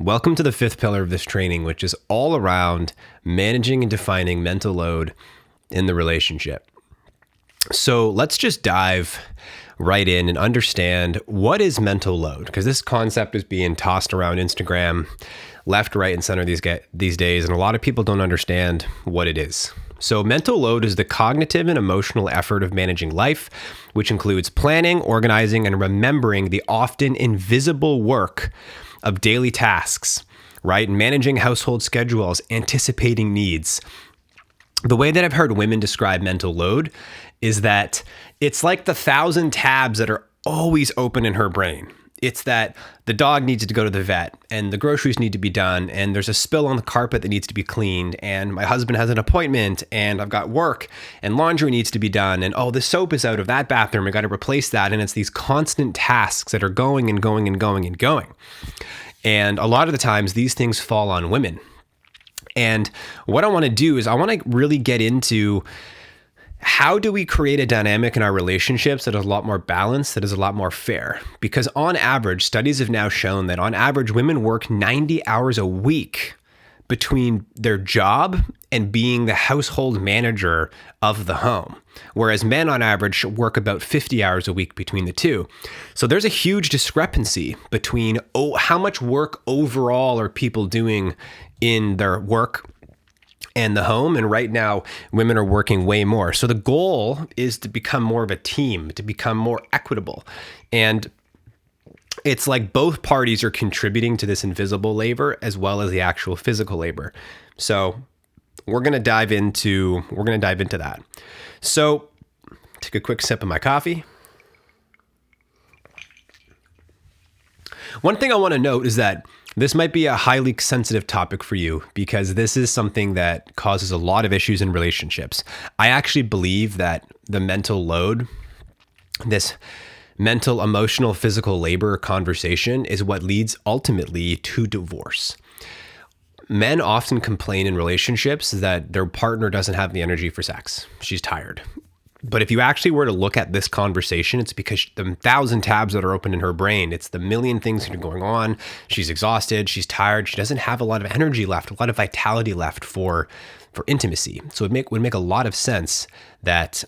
A: Welcome to the fifth pillar of this training, which is all around managing and defining mental load in the relationship. So let's just dive right in and understand, what is mental load? Because this concept is being tossed around Instagram left, right, and center these days, and a lot of people don't understand what it is. So mental load is the cognitive and emotional effort of managing life, which includes planning, organizing, and remembering the often invisible work of daily tasks, right? Managing household schedules, anticipating needs. The way that I've heard women describe mental load is that it's like the 1,000 tabs that are always open in her brain. It's that the dog needs to go to the vet, and the groceries need to be done, and there's a spill on the carpet that needs to be cleaned, and my husband has an appointment, and I've got work, and laundry needs to be done, and the soap is out of that bathroom, I got to replace that. And it's these constant tasks that are going and going and going and going. And a lot of the times these things fall on women. And what I want to do is I want to really get into, how do we create a dynamic in our relationships that is a lot more balanced, that is a lot more fair? Because on average, studies have now shown that on average, women work 90 hours a week between their job and being the household manager of the home, whereas men on average work about 50 hours a week between the two. So there's a huge discrepancy between how much work overall are people doing in their work and the home. And right now, women are working way more. So the goal is to become more of a team, to become more equitable. And it's like both parties are contributing to this invisible labor as well as the actual physical labor. So we're going to dive into that. So take a quick sip of my coffee. One thing I want to note is that this might be a highly sensitive topic for you, because this is something that causes a lot of issues in relationships. I actually believe that the mental load, this mental, emotional, physical labor conversation, is what leads ultimately to divorce. Men often complain in relationships that their partner doesn't have the energy for sex. She's tired. But if you actually were to look at this conversation, it's because the 1,000 tabs that are open in her brain, it's the million things that are going on. She's exhausted. She's tired. She doesn't have a lot of energy left, a lot of vitality left for intimacy. So it would make a lot of sense that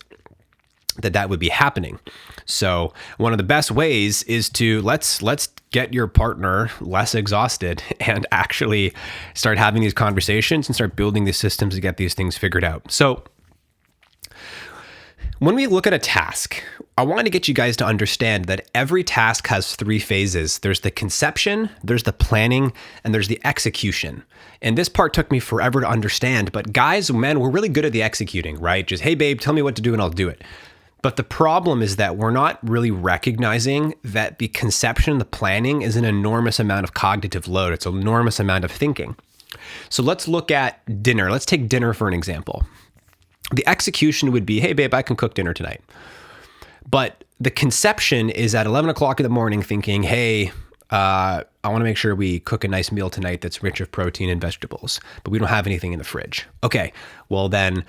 A: would be happening. So one of the best ways is to let's get your partner less exhausted and actually start having these conversations and start building these systems to get these things figured out. So when we look at a task, I want to get you guys to understand that every task has three phases. There's the conception, there's the planning, and there's the execution. And this part took me forever to understand, but guys, men, we're really good at the executing, right? Just, hey babe, tell me what to do and I'll do it. But the problem is that we're not really recognizing that the conception, the planning is an enormous amount of cognitive load. It's an enormous amount of thinking. So let's look at dinner. Let's take dinner for an example. The execution would be, hey babe, I can cook dinner tonight. But the conception is at 11 o'clock in the morning thinking, hey, I want to make sure we cook a nice meal tonight that's rich of protein and vegetables, but we don't have anything in the fridge. Okay, well then,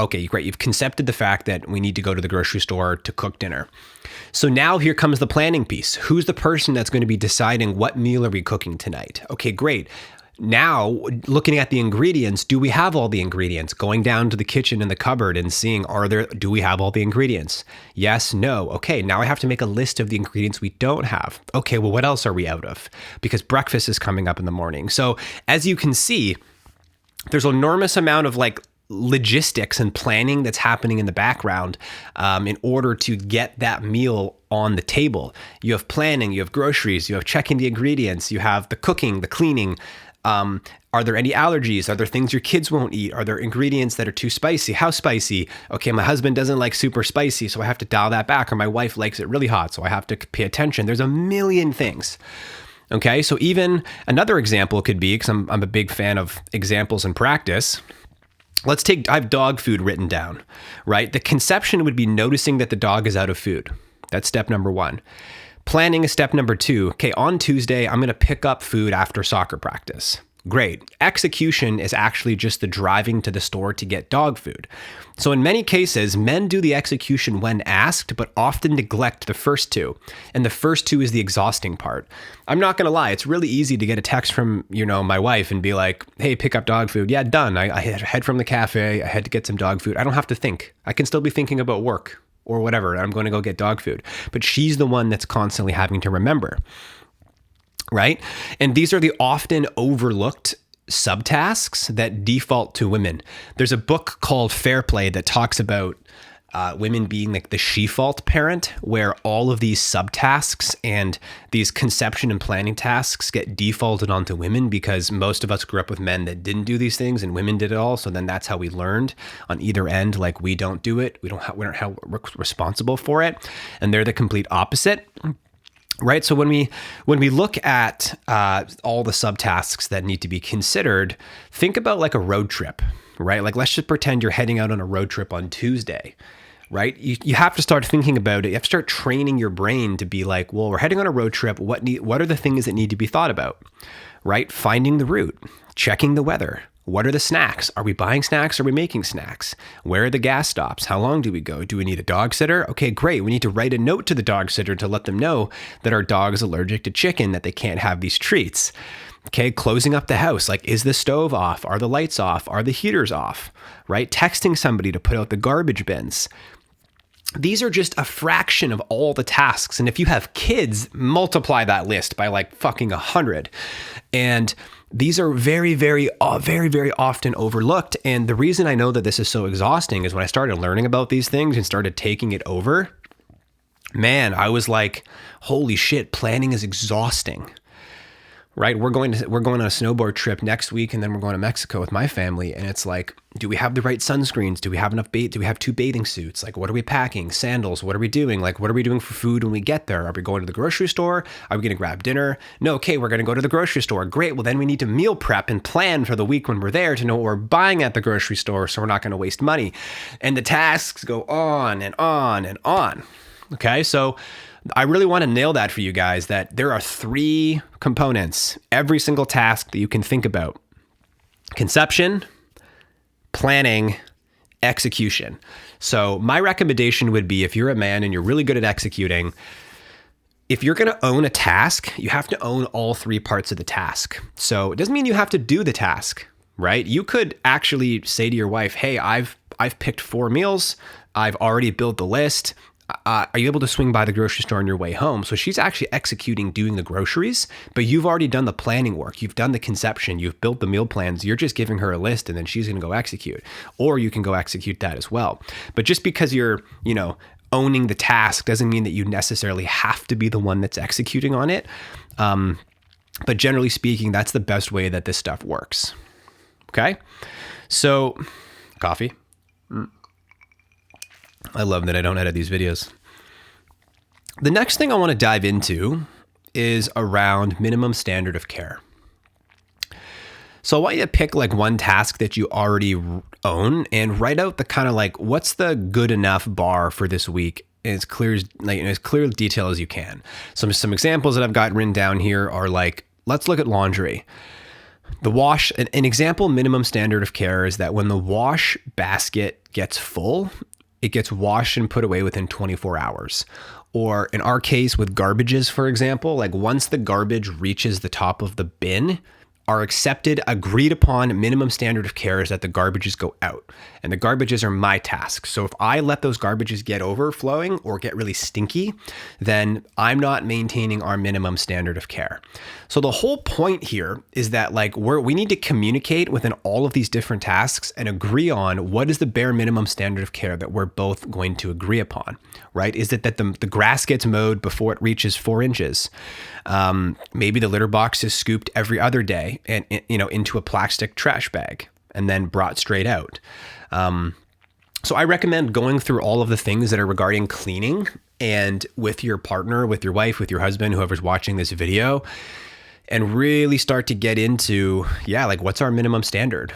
A: okay, great. You've concepted the fact that we need to go to the grocery store to cook dinner. So now here comes the planning piece. Who's the person that's going to be deciding what meal are we cooking tonight? Okay, great. Now, looking at the ingredients, do we have all the ingredients? Going down to the kitchen in the cupboard and seeing, do we have all the ingredients? Yes, no. Okay, now I have to make a list of the ingredients we don't have. Okay, well, what else are we out of? Because breakfast is coming up in the morning. So as you can see, there's an enormous amount of logistics and planning that's happening in the background in order to get that meal on the table. You have planning, you have groceries, you have checking the ingredients, you have the cooking, the cleaning. Are there any allergies? Are there things your kids won't eat? Are there ingredients that are too spicy? How spicy? Okay, my husband doesn't like super spicy, so I have to dial that back, or my wife likes it really hot, so I have to pay attention. There's a million things. Okay, so even another example could be, because I'm a big fan of examples in practice. I have dog food written down, right? The conception would be noticing that the dog is out of food. That's step number one. Planning is step number two. Okay, on Tuesday, I'm going to pick up food after soccer practice. Great. Execution is actually just the driving to the store to get dog food. So in many cases, men do the execution when asked, but often neglect the first two. And the first two is the exhausting part. I'm not going to lie. It's really easy to get a text from, my wife and be like, hey, pick up dog food. Yeah, done. I head from the cafe. I had to get some dog food. I don't have to think. I can still be thinking about work or whatever. I'm going to go get dog food. But she's the one that's constantly having to remember. Right? And these are the often overlooked subtasks that default to women. There's a book called Fair Play that talks about women being like the she-fault parent, where all of these subtasks and these conception and planning tasks get defaulted onto women because most of us grew up with men that didn't do these things and women did it all. So then that's how we learned on either end, like we don't do it. We're responsible for it. And they're the complete opposite. Right. So when we look at all the subtasks that need to be considered, think about like a road trip, right? Like let's just pretend you're heading out on a road trip on Tuesday, right? You have to start thinking about it. You have to start training your brain to be like, well, we're heading on a road trip. What are the things that need to be thought about, right? Finding the route, checking the weather. What are the snacks? Are we buying snacks? Are we making snacks? Where are the gas stops? How long do we go? Do we need a dog sitter? Okay, great. We need to write a note to the dog sitter to let them know that our dog is allergic to chicken, that they can't have these treats. Okay, closing up the house. Like, is the stove off? Are the lights off? Are the heaters off? Right? Texting somebody to put out the garbage bins. These are just a fraction of all the tasks. And if you have kids, multiply that list by like fucking 100. And these are very, very, very, very often overlooked. And the reason I know that this is so exhausting is when I started learning about these things and started taking it over, man, I was like, holy shit, planning is exhausting. Right? We're going on a snowboard trip next week, and then we're going to Mexico with my family. And it's like, do we have the right sunscreens? Do we have enough do we have 2 bathing suits? Like, what are we packing? Sandals? What are we doing? Like, what are we doing for food when we get there? Are we going to the grocery store? Are we going to grab dinner? No, okay, we're going to go to the grocery store. Great. Well, then we need to meal prep and plan for the week when we're there to know what we're buying at the grocery store, so we're not going to waste money. And the tasks go on and on and on. Okay, so I really want to nail that for you guys, that there are 3 components, every single task that you can think about: conception, planning, execution. So my recommendation would be, if you're a man and you're really good at executing, if you're going to own a task, you have to own all 3 parts of the task. So it doesn't mean you have to do the task, right? You could actually say to your wife, hey, I've picked 4 meals. I've already built the list. Are you able to swing by the grocery store on your way home? So she's actually executing doing the groceries, but you've already done the planning work. You've done the conception. You've built the meal plans. You're just giving her a list, and then she's going to go execute. Or you can go execute that as well. But just because you're, owning the task doesn't mean that you necessarily have to be the one that's executing on it. But generally speaking, that's the best way that this stuff works. Okay. So coffee. I love that I don't edit these videos. The next thing I want to dive into is around minimum standard of care. So I want you to pick like one task that you already own and write out the kind of like, what's the good enough bar for this week in as clear detail as you can. Some examples that I've got written down here are like, let's look at laundry. The wash, an example minimum standard of care is that when the wash basket gets full, it gets washed and put away within 24 hours. Or in our case with garbages, for example, like once the garbage reaches the top of the bin, our accepted, agreed upon minimum standard of care is that the garbages go out. And the garbages are my task. So if I let those garbages get overflowing or get really stinky, then I'm not maintaining our minimum standard of care. So the whole point here is that like we need to communicate within all of these different tasks and agree on what is the bare minimum standard of care that we're both going to agree upon, right? Is it that the grass gets mowed before it reaches 4 inches? Maybe the litter box is scooped every other day and into a plastic trash bag and then brought straight out. So I recommend going through all of the things that are regarding cleaning and with your partner, with your wife, with your husband, whoever's watching this video, and really start to get into, like what's our minimum standard?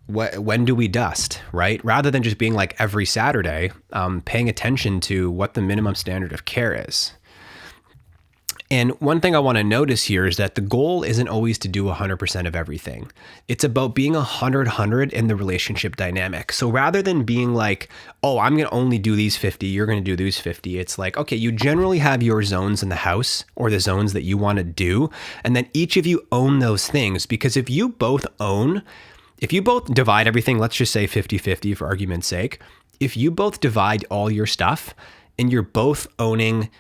A: When do we dust, right? Rather than just being like every Saturday, paying attention to what the minimum standard of care is. And one thing I want to notice here is that the goal isn't always to do 100% of everything. It's about being 100 in the relationship dynamic. So rather than being like, oh, I'm going to only do these 50, you're going to do these 50. It's like, okay, you generally have your zones in the house or the zones that you want to do. And then each of you own those things, because if you both divide everything, let's just say 50-50 for argument's sake. If you both divide all your stuff and you're both owning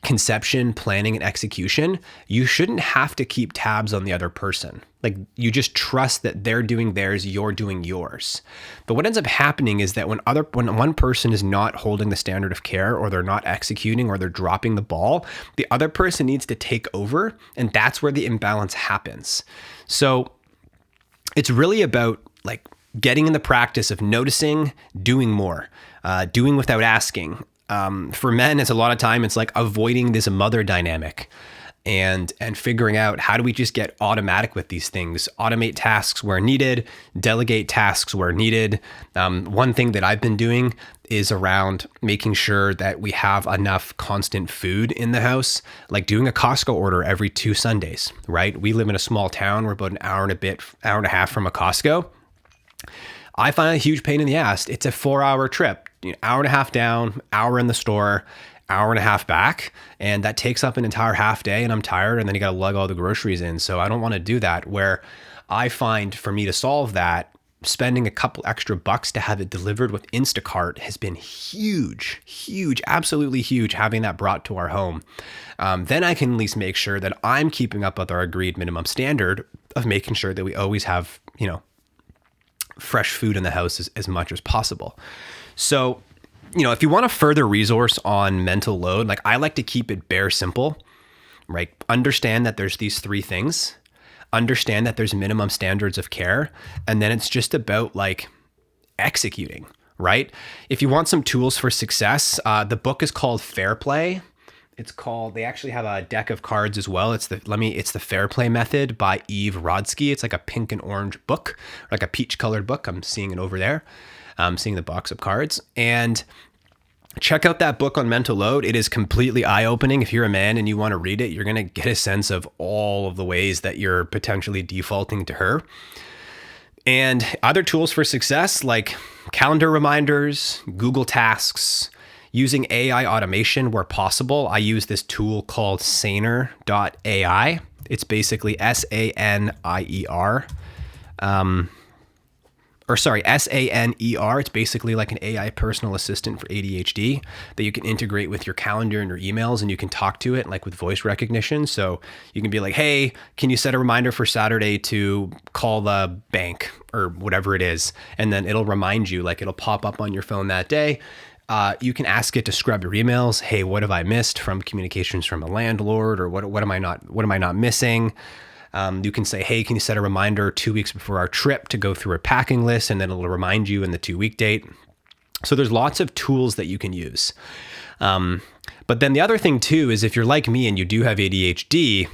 A: conception, planning, and execution, you shouldn't have to keep tabs on the other person. Like you just trust that they're doing theirs, you're doing yours. But what ends up happening is that when one person is not holding the standard of care, or they're not executing, or they're dropping the ball, the other person needs to take over, and that's where the imbalance happens. So it's really about like getting in the practice of noticing, doing more, doing without asking. For men, it's a lot of time, it's like avoiding this mother dynamic and figuring out how do we just get automatic with these things, automate tasks where needed, delegate tasks where needed. One thing that I've been doing is around making sure that we have enough constant food in the house, like doing a Costco order every 2 Sundays, right? We live in a small town. We're about an hour and a half from a Costco. I find it a huge pain in the ass. It's a 4-hour trip, hour and a half down, hour in the store, hour and a half back. And that takes up an entire half day, and I'm tired. And then you got to lug all the groceries in. So I don't want to do that. Where I find for me to solve that, spending a couple extra bucks to have it delivered with Instacart has been huge, absolutely huge, having that brought to our home. Then I can at least make sure that I'm keeping up with our agreed minimum standard of making sure that we always have, fresh food in the house as much as possible. So, if you want a further resource on mental load, like I like to keep it bare simple, right? Understand that there's these 3 things, understand that there's minimum standards of care, and then it's just about like executing, right? If you want some tools for success, the book is called Fair Play. They actually have a deck of cards as well. It's the Fair Play Method by Eve Rodsky. It's like a pink and orange book, like a peach colored book. I'm seeing it over there. I'm seeing the box of cards, and check out that book on mental load. It is completely eye-opening. If you're a man and you want to read it, you're going to get a sense of all of the ways that you're potentially defaulting to her. And other tools for success, like calendar reminders, Google Tasks, using AI automation where possible. I use this tool called Saner.ai. It's basically Saner. Saner. It's basically like an AI personal assistant for ADHD that you can integrate with your calendar and your emails, and you can talk to it like with voice recognition. So you can be like, hey, can you set a reminder for Saturday to call the bank or whatever it is? And then it'll remind you, like it'll pop up on your phone that day. You can ask it to scrub your emails. Hey, what have I missed from communications from a landlord, or what am I not missing? You can say, hey, can you set a reminder 2 weeks before our trip to go through a packing list, and then it'll remind you in the 2-week date. So there's lots of tools that you can use. But then the other thing too is if you're like me and you do have ADHD,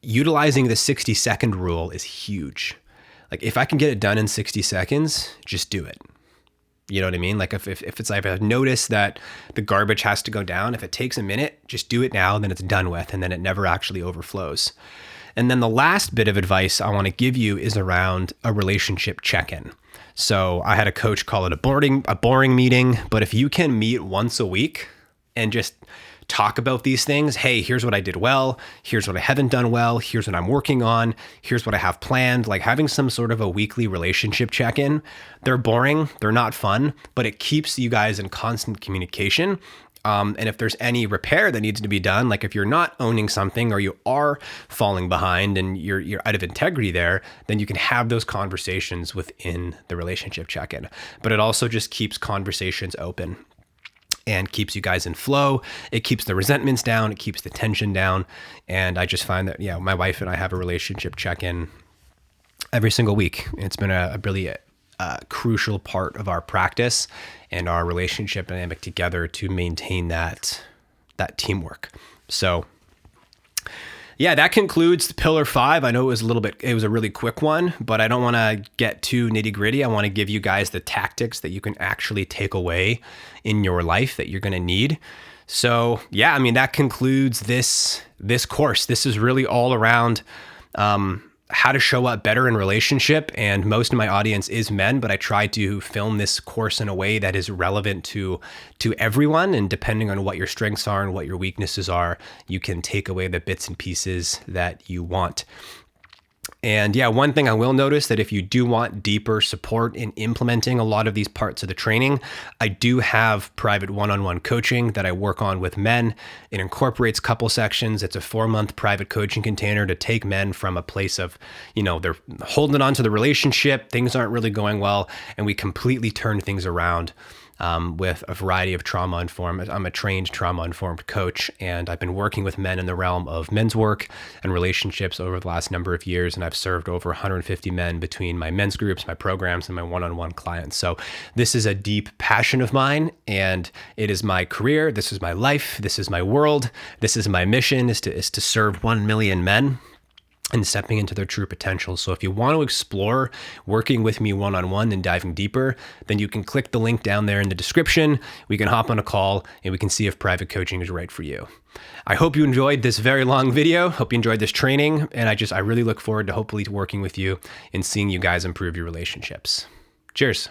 A: utilizing the 60-second rule is huge. Like if I can get it done in 60 seconds, just do it. You know what I mean? Like if it's like I've noticed that the garbage has to go down, if it takes a minute, just do it now, then it's done with, and then it never actually overflows. And then the last bit of advice I want to give you is around a relationship check-in. So I had a coach call it a boring meeting, but if you can meet once a week and just talk about these things, hey, here's what I did well, here's what I haven't done well, here's what I'm working on, here's what I have planned, like having some sort of a weekly relationship check-in. They're boring, they're not fun, but it keeps you guys in constant communication. And if there's any repair that needs to be done, like if you're not owning something or you are falling behind and you're out of integrity there, then you can have those conversations within the relationship check-in. But it also just keeps conversations open and keeps you guys in flow. It keeps the resentments down. It keeps the tension down. And I just find that, yeah, my wife and I have a relationship check-in every single week. It's been a really crucial part of our practice and our relationship dynamic together to maintain that teamwork. So yeah, that concludes pillar 5. I know it was a really quick one, but I don't want to get too nitty gritty. I want to give you guys the tactics that you can actually take away in your life that you're going to need. So yeah, I mean, that concludes this course. This is really all around, how to show up better in relationship. And most of my audience is men, but I try to film this course in a way that is relevant to everyone. And depending on what your strengths are and what your weaknesses are, you can take away the bits and pieces that you want. And yeah, one thing I will notice that if you do want deeper support in implementing a lot of these parts of the training, I do have private one-on-one coaching that I work on with men. It incorporates couple sections. It's a 4-month private coaching container to take men from a place of, they're holding on to the relationship, things aren't really going well, and we completely turn things around. With a variety of trauma-informed. I'm a trained trauma-informed coach, and I've been working with men in the realm of men's work and relationships over the last number of years, and I've served over 150 men between my men's groups, my programs, and my one-on-one clients. So this is a deep passion of mine, and it is my career. This is my life. This is my world. This is my mission, is to serve 1 million men and stepping into their true potential. So if you want to explore working with me one-on-one and diving deeper, then you can click the link down there in the description. We can hop on a call and we can see if private coaching is right for you. I hope you enjoyed this very long video. Hope you enjoyed this training. And I really look forward to hopefully working with you and seeing you guys improve your relationships. Cheers.